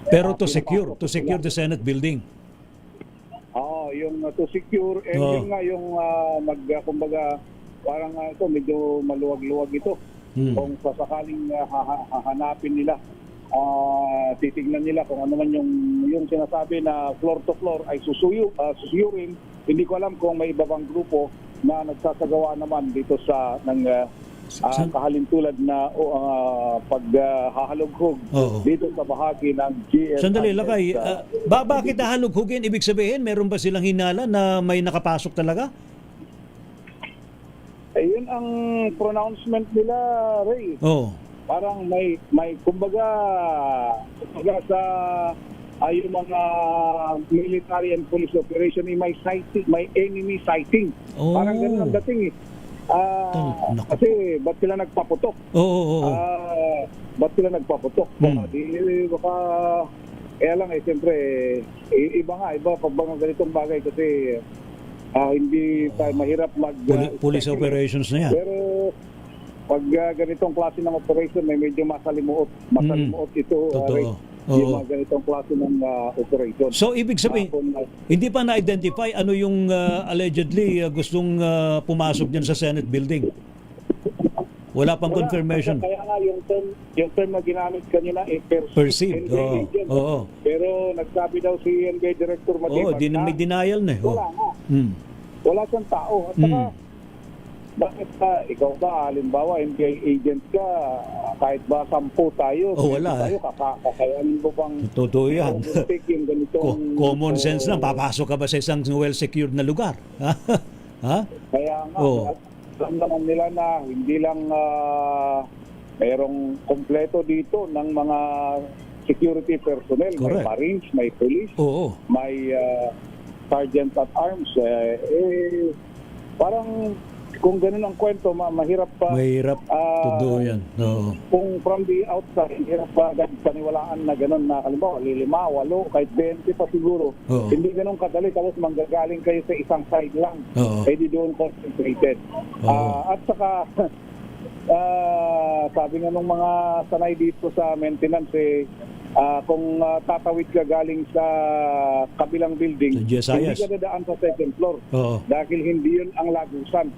Pero to secure the Senate building. Yung to secure and yun nga yung kumbaga parang ito medyo maluwag-luwag ito. Kung sasakaling hahanapin nila, titignan nila kung ano man yung sinasabi na floor to floor ay susuyurin. Hindi ko alam kung may ibang grupo na nagsasagawa naman dito sa kahalintulad na paghahalughog dito sa bahagi ng GS. Sandali, Lakay. Bakit hahalughogin? Ibig sabihin, meron ba silang hinala na may nakapasok talaga? Yun ang pronouncement nila, Ray. Parang may kumbaga sa yung mga military and police operation may sighting, may enemy sighting. Parang ganun ang dating kasi ba't sila nagpaputok? Ba't sila nagpaputok? Baka siyempre iba pag mga ganitong bagay kasi hindi tayo mahirap police operations na yan. Pero pag ganitong klase ng operation may medyo masalimuot ito. Yung mga ganitong klase ng operation. So ibig sabihin, hindi pa na-identify ano yung allegedly gustong pumasok dyan sa Senate building? Wala pang confirmation. Kaya nga yung term na ginamit kanina Perceived. NBI agent. Pero nagsabi daw si NBI Director Matibag May denial na. Wala nga. Wala siyang tao. At saka, bakit ikaw ba, halimbawa, NBI agent ka, kahit ba 10 tayo, wala. Tayo, kakayanin mo bang Totoo yan. yung ganitong, Common sense lang. Papasok ka ba sa isang well-secured na lugar? Ha? Kaya nga, alam naman nila na hindi lang mayroong kompleto dito ng mga security personnel. Correct. May Marines, may police, may sergeant at arms. Parang kung ganun ang kwento, mahirap pa. Mahirap. Totoo yan. Kung from the outside, hirap pa paniwalaan na ganun na kalimbawa, 5, 8, kahit 20 pa siguro. Hindi ganun kadali, tapos manggagaling kayo sa isang side lang. Di doon concentrated. At saka, sabi nga nung mga sanay dito sa maintenance, kung tatawid ka galing sa kabilang building, hindi ka dadaan sa second floor. Dahil hindi yun ang lagusan.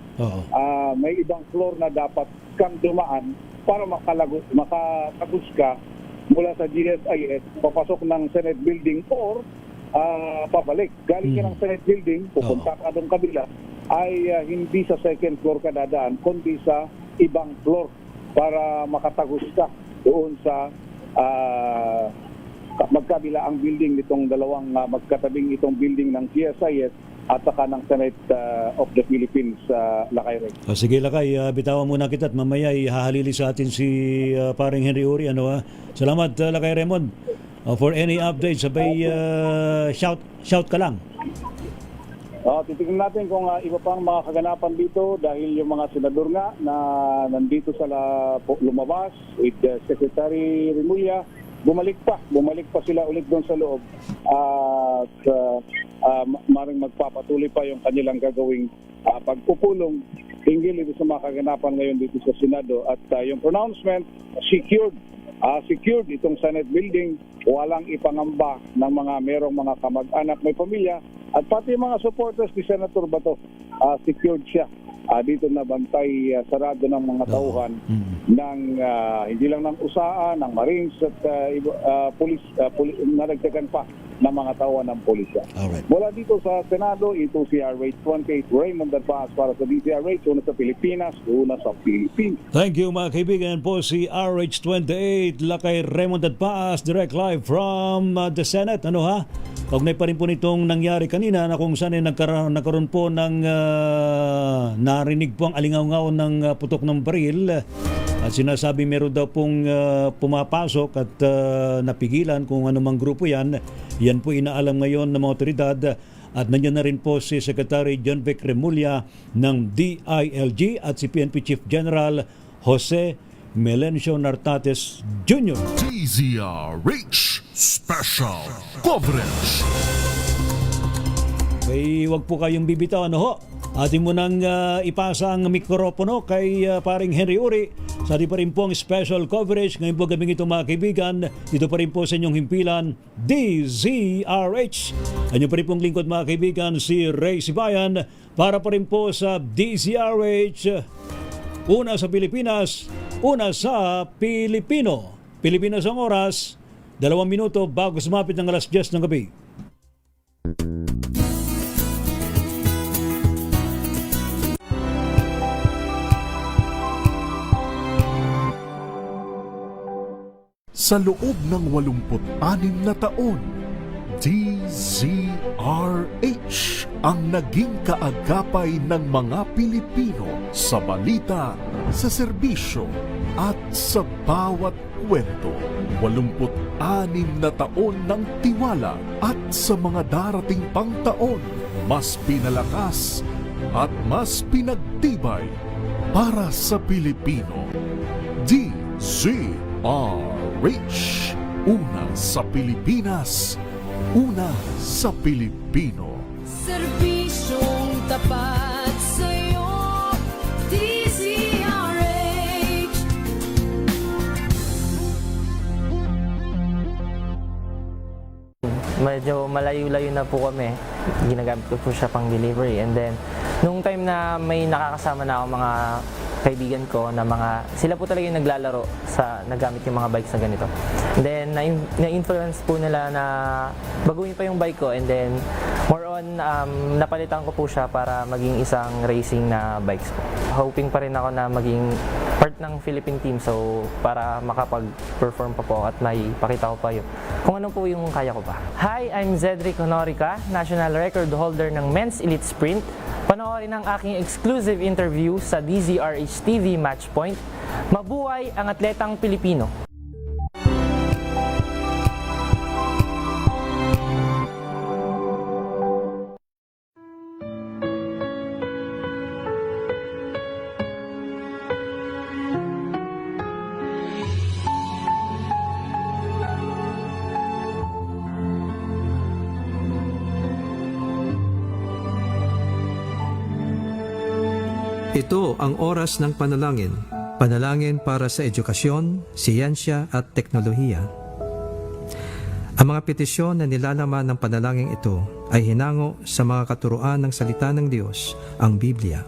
May ibang floor na dapat kang dumaan para makatagos ka mula sa GSIS, papasok ng Senate building or pabalik. Galing ka ng Senate building, pupunta ka doon kabila, ay hindi sa second floor ka dadaan, kundi sa ibang floor para makatagos ka doon sa magkabila ang building nitong dalawang magkatabing itong building ng GSIS at saka ng Senate of the Philippines, Lakay Ray. Sige Lakay, bitawan muna kita at mamaya ihahalili sa atin si paring Henry Uri. Salamat Lakay Raymond. For any updates, sabay shout ka lang. Titignan natin kung iba pang mga kaganapan dito dahil yung mga senador nga na nandito sa lumabas with Secretary Remulla, bumalik pa sila ulit doon sa loob at maring magpapatuloy pa yung kanilang gagawing pagpupulong hinggil dito sa mga kaganapan ngayon dito sa Senado at yung pronouncement secured itong Senate building, walang ipangamba ng mga merong mga kamag-anak, may pamilya at pati mga supporters ni Senator Bato, secured siya. Dito na bantay sarado ng mga tauhan ng hindi lang ng USAA, ng Marines at police naragdagan pa ng mga tauhan ng pulisya. Mula dito sa Senado, ito si RH28 Raymond Advance para sa DZRH, una sa Pilipinas, una sa Philippines. Thank you mga kaibigan, po si RH28 Lakay Raymond Advance, direct live from the Senate. Kaugnay pa rin po nitong nangyari kanina na kung saan nagkaroon po ng narinig po ang alingaw-ngaw ng putok ng baril at sinasabi meron daw pong pumapasok at napigilan kung anumang grupo yan. Yan po inaalam ngayon ng mga otoridad at nandiyan na rin po si Secretary John Vic Remulla ng DILG at si PNP Chief General Jose Melencio Nartates Jr. DZRH Special Coverage. Wag po kayong bibitaw, Ating mo nang ipasa ang mikropono kay paring Henry Uri. Sa di pa rin po ang special coverage. Ngayon po gabing ito mga kaibigan. Dito pa rin po sa inyong himpilan, DZRH. Anyo pa rin pong lingkod mga kaibigan, si Ray Sibayan. Para pa rin po sa DZRH. Una sa Pilipinas, una sa Pilipino. Pilipinas ang oras, 2 minuto bago sumapit ng alas 10 ng gabi. Sa loob ng 86 na taon, DZRH ang naging kaagapay ng mga Pilipino sa balita, sa serbisyo at sa bawat kwento. 86 na taon ng tiwala at sa mga darating pang taon, mas pinalakas at mas pinagtibay para sa Pilipino. DZRH. Una sa Pilipinas, una sa Pilipino. Serbisyong tapat sa'yo, DZRH. Medyo malayo-layo na po kami. Ginagamit ko po siya pang delivery. And then, nung time na may nakakasama na ako mga kaibigan ko na sila po talaga yung naglalaro sa nagamit yung mga bikes na ganito. And then, na-influence po nila na baguhin pa yung bike ko, and then more on, napalitan ko po siya para maging isang racing na bikes po. Hoping pa rin ako na maging part ng Philippine team, so para makapag-perform pa po at may pakita ko pa yun kung ano po yung kaya ko pa. Hi, I'm Cedric Honorica, national record holder ng Men's Elite Sprint. Panoorin ang aking exclusive interview sa DZRH TV Matchpoint. Mabuhay ang atletang Pilipino! Ito ang oras ng panalangin. Panalangin para sa edukasyon, siyensya at teknolohiya. Ang mga petisyon na nilalaman ng panalangin ito ay hinango sa mga katuruan ng salita ng Diyos, ang Biblia.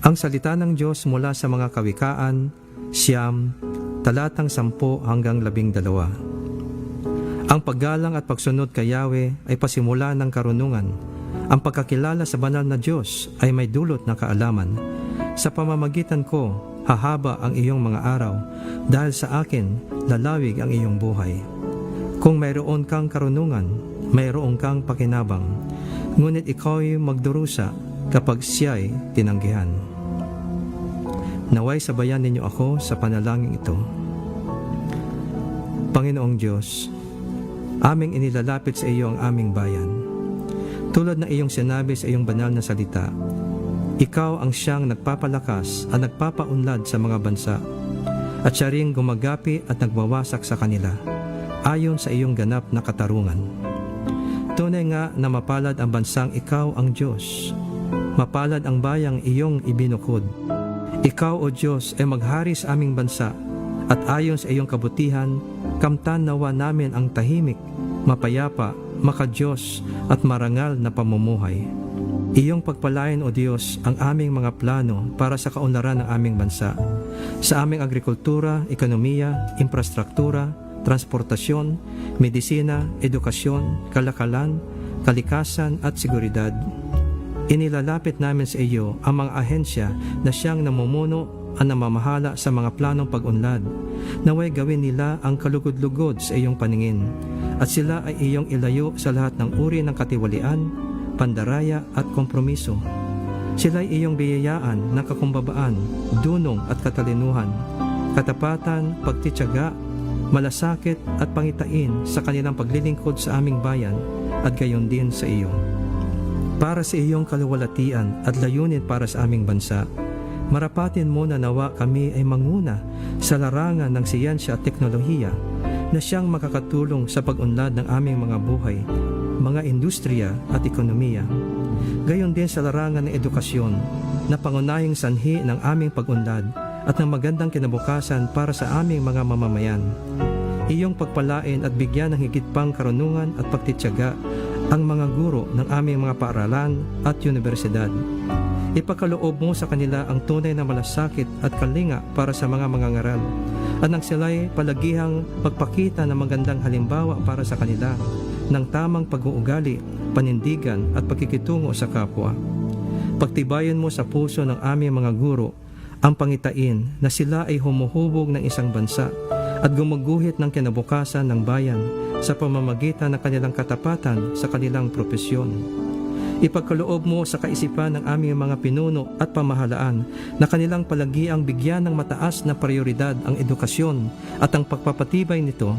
Ang salita ng Diyos mula sa mga kawikaan, 9, talatang 10 hanggang 12. Ang paggalang at pagsunod kay Yahweh ay pasimula ng karunungan. Ang pagkakilala sa banal na Diyos ay may dulot na kaalaman. Sa pamamagitan ko, hahaba ang iyong mga araw, dahil sa akin, lalawig ang iyong buhay. Kung mayroon kang karunungan, mayroon kang pakinabang, ngunit ikaw'y magdurusa kapag siya'y tinanggihan. Naway sabayan ninyo ako sa panalangin ito. Panginoong Diyos, aming inilalapit sa iyo ang aming bayan. Tulad na iyong sinabi sa iyong banal na salita, ikaw ang siyang nagpapalakas at nagpapaunlad sa mga bansa, at siya ring gumagapi at nagwawasak sa kanila, ayon sa iyong ganap na katarungan. Tunay nga na mapalad ang bansang ikaw ang Diyos, mapalad ang bayang iyong ibinukod. Ikaw, O Diyos, ay maghari sa aming bansa, at ayon sa iyong kabutihan, kamtan nawa namin ang tahimik, mapayapa, makadiyos at marangal na pamumuhay. Iyong pagpalain, O Diyos, ang aming mga plano para sa kaunlaran ng aming bansa, sa aming agrikultura, ekonomiya, infrastruktura, transportasyon, medisina, edukasyon, kalakalan, kalikasan at seguridad. Inilalapit namin sa iyo ang mga ahensya na siyang namumuno at namamahala sa mga planong pag-unlad. Naway gawin nila ang kalugod-lugod sa iyong paningin, at sila ay iyong ilayo sa lahat ng uri ng katiwalian, pandaraya at kompromiso. Sila ay iyong biyayaan ng kakumbabaan, dunong at katalinuhan, katapatan, pagtityaga, malasakit at pangitain sa kanilang paglilingkod sa aming bayan at gayon din sa iyo. Para sa iyong kaluwalhatian at layunin para sa aming bansa, marapatin mo na nawa kami ay manguna sa larangan ng siyensya at teknolohiya na siyang makakatulong sa pag-unlad ng aming mga buhay, mga industriya at ekonomiya. Gayon din sa larangan ng edukasyon na pangunahing sanhi ng aming pag-unlad at ng magandang kinabukasan para sa aming mga mamamayan. Iyong pagpalain at bigyan ng higit pang karunungan at pagtityaga ang mga guro ng aming mga paaralan at universidad. Ipakaloob mo sa kanila ang tunay na malasakit at kalinga para sa mga mangangaral, at nang sila'y palagihang pagpakita ng magandang halimbawa para sa kanila ng tamang pag-uugali, panindigan at pagkikitungo sa kapwa. Pagtibayan mo sa puso ng aming mga guro ang pangitain na sila ay humuhubog ng isang bansa at gumuguhit ng kinabukasan ng bayan sa pamamagitan ng kanilang katapatan sa kanilang propesyon. Ipagkaloob mo sa kaisipan ng aming mga pinuno at pamahalaan na kanilang palagiang bigyan ng mataas na prioridad ang edukasyon at ang pagpapatibay nito,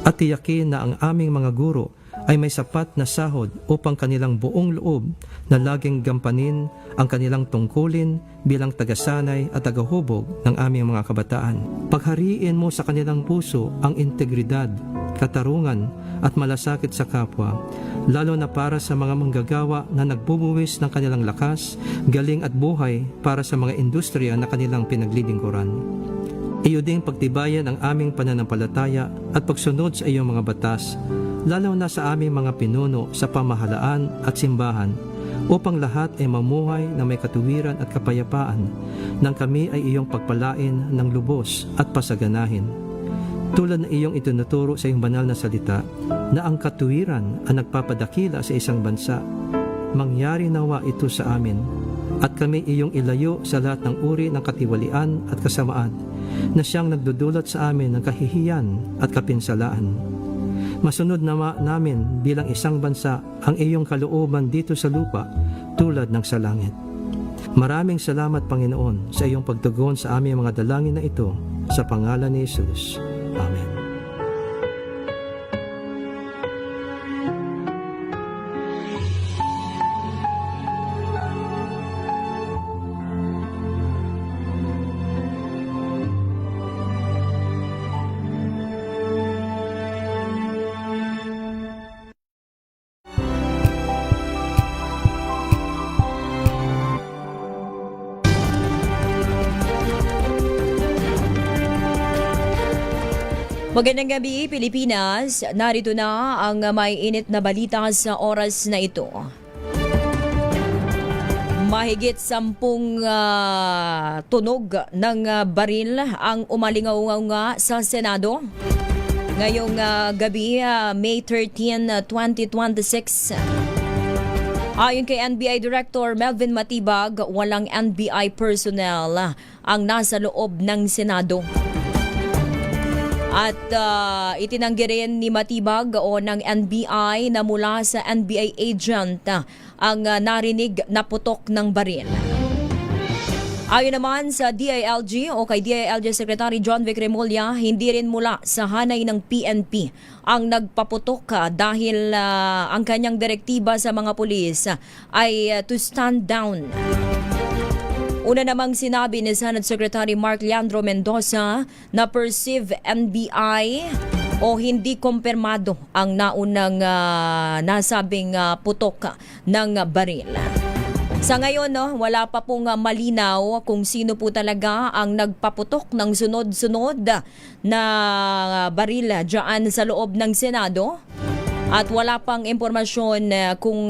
at tiyakin na ang aming mga guro ay may sapat na sahod upang kanilang buong loob na laging gampanin ang kanilang tungkulin bilang tagasanay at tagahubog ng aming mga kabataan. Paghariin mo sa kanilang puso ang integridad, katarungan at malasakit sa kapwa, lalo na para sa mga manggagawa na nagbubuwis ng kanilang lakas, galing at buhay para sa mga industriya na kanilang pinaglilingkuran. Iyo ding pagtibayan ang aming pananampalataya at pagsunod sa iyong mga batas, lalo na sa aming mga pinuno sa pamahalaan at simbahan, upang lahat ay mamuhay na may katuwiran at kapayapaan nang kami ay iyong pagpalain ng lubos at pasaganahin. Tulad na iyong itinuturo sa iyong banal na salita na ang katuwiran ang nagpapadakila sa isang bansa, mangyari nawa ito sa amin at kami iyong ilayo sa lahat ng uri ng katiwalian at kasamaan na siyang nagdudulot sa amin ng kahihiyan at kapinsalaan. Masunod namin bilang isang bansa ang iyong kalooban dito sa lupa tulad ng sa langit. Maraming salamat, Panginoon, sa iyong pagtugon sa aming mga dalangin na ito sa pangalan ni Jesus. Amen. Magandang gabi, Pilipinas. Narito na ang may init na balita sa oras na ito. Mahigit 10 tunog ng baril ang umalingaw nga sa Senado. Ngayong gabi, May 13, 2026. Ayon kay NBI Director Melvin Matibag, walang NBI personnel ang nasa loob ng Senado. At itinanggi rin ni Matibag o ng NBI na mula sa NBI agent ang narinig na putok ng baril. Ayon naman sa DILG o kay DILG Secretary John Vic Remulla, hindi rin mula sa hanay ng PNP ang nagpaputok dahil ang kanyang direktiba sa mga pulis ay to stand down. Una namang sinabi ni Senate Secretary Mark Leandro Mendoza na perceive NBI o hindi kumpirmado ang naunang nasabing putok ng baril. Sa ngayon, wala pa pong malinaw kung sino po talaga ang nagpaputok ng sunod-sunod na baril dyan sa loob ng Senado. At wala pang impormasyon kung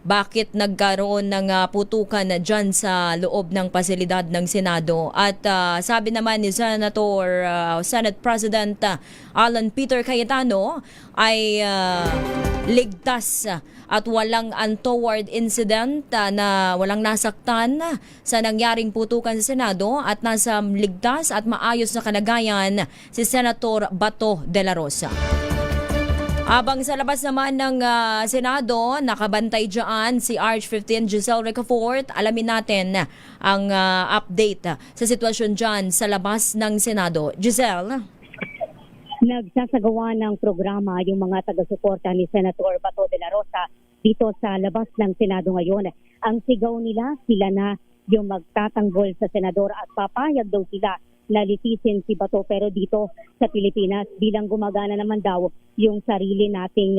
bakit nagkaroon ng putukan dyan sa loob ng pasilidad ng Senado. At sabi naman ni Senate President Alan Peter Cayetano ay ligtas at walang untoward incident na walang nasaktan sa nangyaring putukan sa Senado at nasa ligtas at maayos na kalagayan si Senator Bato de la Rosa. Abang sa labas naman ng Senado, nakabantay dyan si Arch-15 Giselle Ricafort. Alamin natin ang update sa sitwasyon dyan sa labas ng Senado. Giselle? Nagsasagawa ng programa yung mga taga-suporta ni Senator Bato de la Rosa dito sa labas ng Senado ngayon. Ang sigaw nila, sila na yung magtatanggol sa senador at papayag daw sila na litisin si Bato, pero dito sa Pilipinas bilang gumagana naman daw yung sarili nating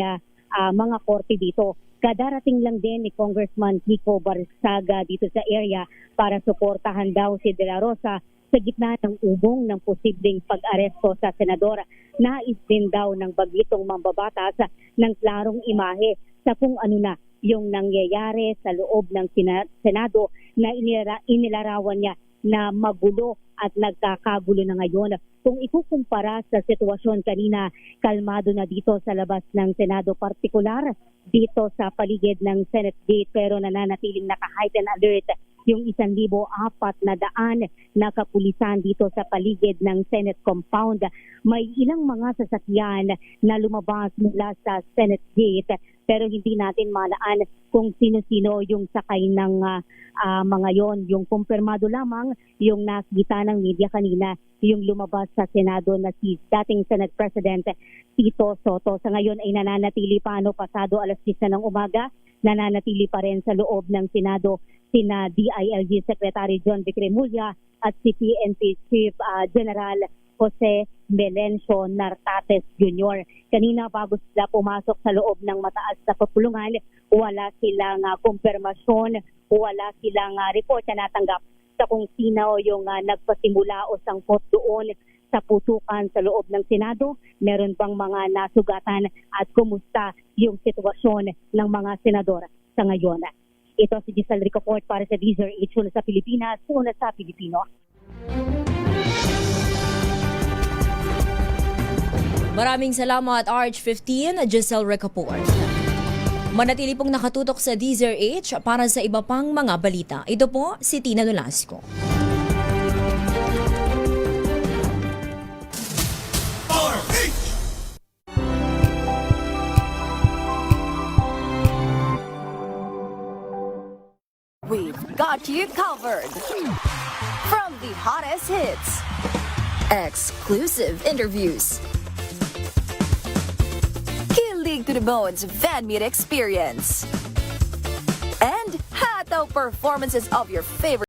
mga korte dito. Kadarating lang din ni Congressman Kiko Barsaga dito sa area para suportahan daw si De La Rosa sa gitna ng ubong ng posibleng pag-aresto sa senador. Nais din daw ng bagitong mambabatas ng klarong imahe sa kung ano na yung nangyayari sa loob ng Senado na inilarawan niya na magulo at nagkakagulo na ngayon. Kung ikukumpara sa sitwasyon kanina, kalmado na dito sa labas ng Senado, partikular dito sa paligid ng Senate Gate, pero nananatiling naka-heightened alert yung 1,400 na kapulisan dito sa paligid ng Senate compound. May ilang mga sasakyan na lumabas mula sa Senate Gate, pero hindi natin malaan kung sino-sino yung sakay ng mga yon. Yung kumpirmado lamang yung nakita ng media kanina, yung lumabas sa Senado na si dating Senate President Tito Soto. Sa ngayon ay nananatili pa pasado alas 10 ng umaga, nananatili pa rin sa loob ng Senado sina DILG Secretary John Vic Remulla at si PNP Chief General Jose Melencio Nartates Jr. Kanina bago sila pumasok sa loob ng mataas na kapulungan, wala silang kumpirmasyon, wala silang report na natanggap sa kung sino yung nagpasimula o sangkot doon sa putukan sa loob ng Senado. Meron bang mga nasugatan at kumusta yung sitwasyon ng mga senador sa ngayon. Ito si Giselle Ricoport para sa DZRH, una sa Pilipinas, una sa Pilipino. Maraming salamat, Arch 15, Giselle Ricoport. Manatili pong nakatutok sa DZRH para sa iba pang mga balita. Ito po si Tina Nolasco. We've got you covered. From the hottest hits, exclusive interviews, kilig to the bones fan meet experience, and hataw performances of your favorite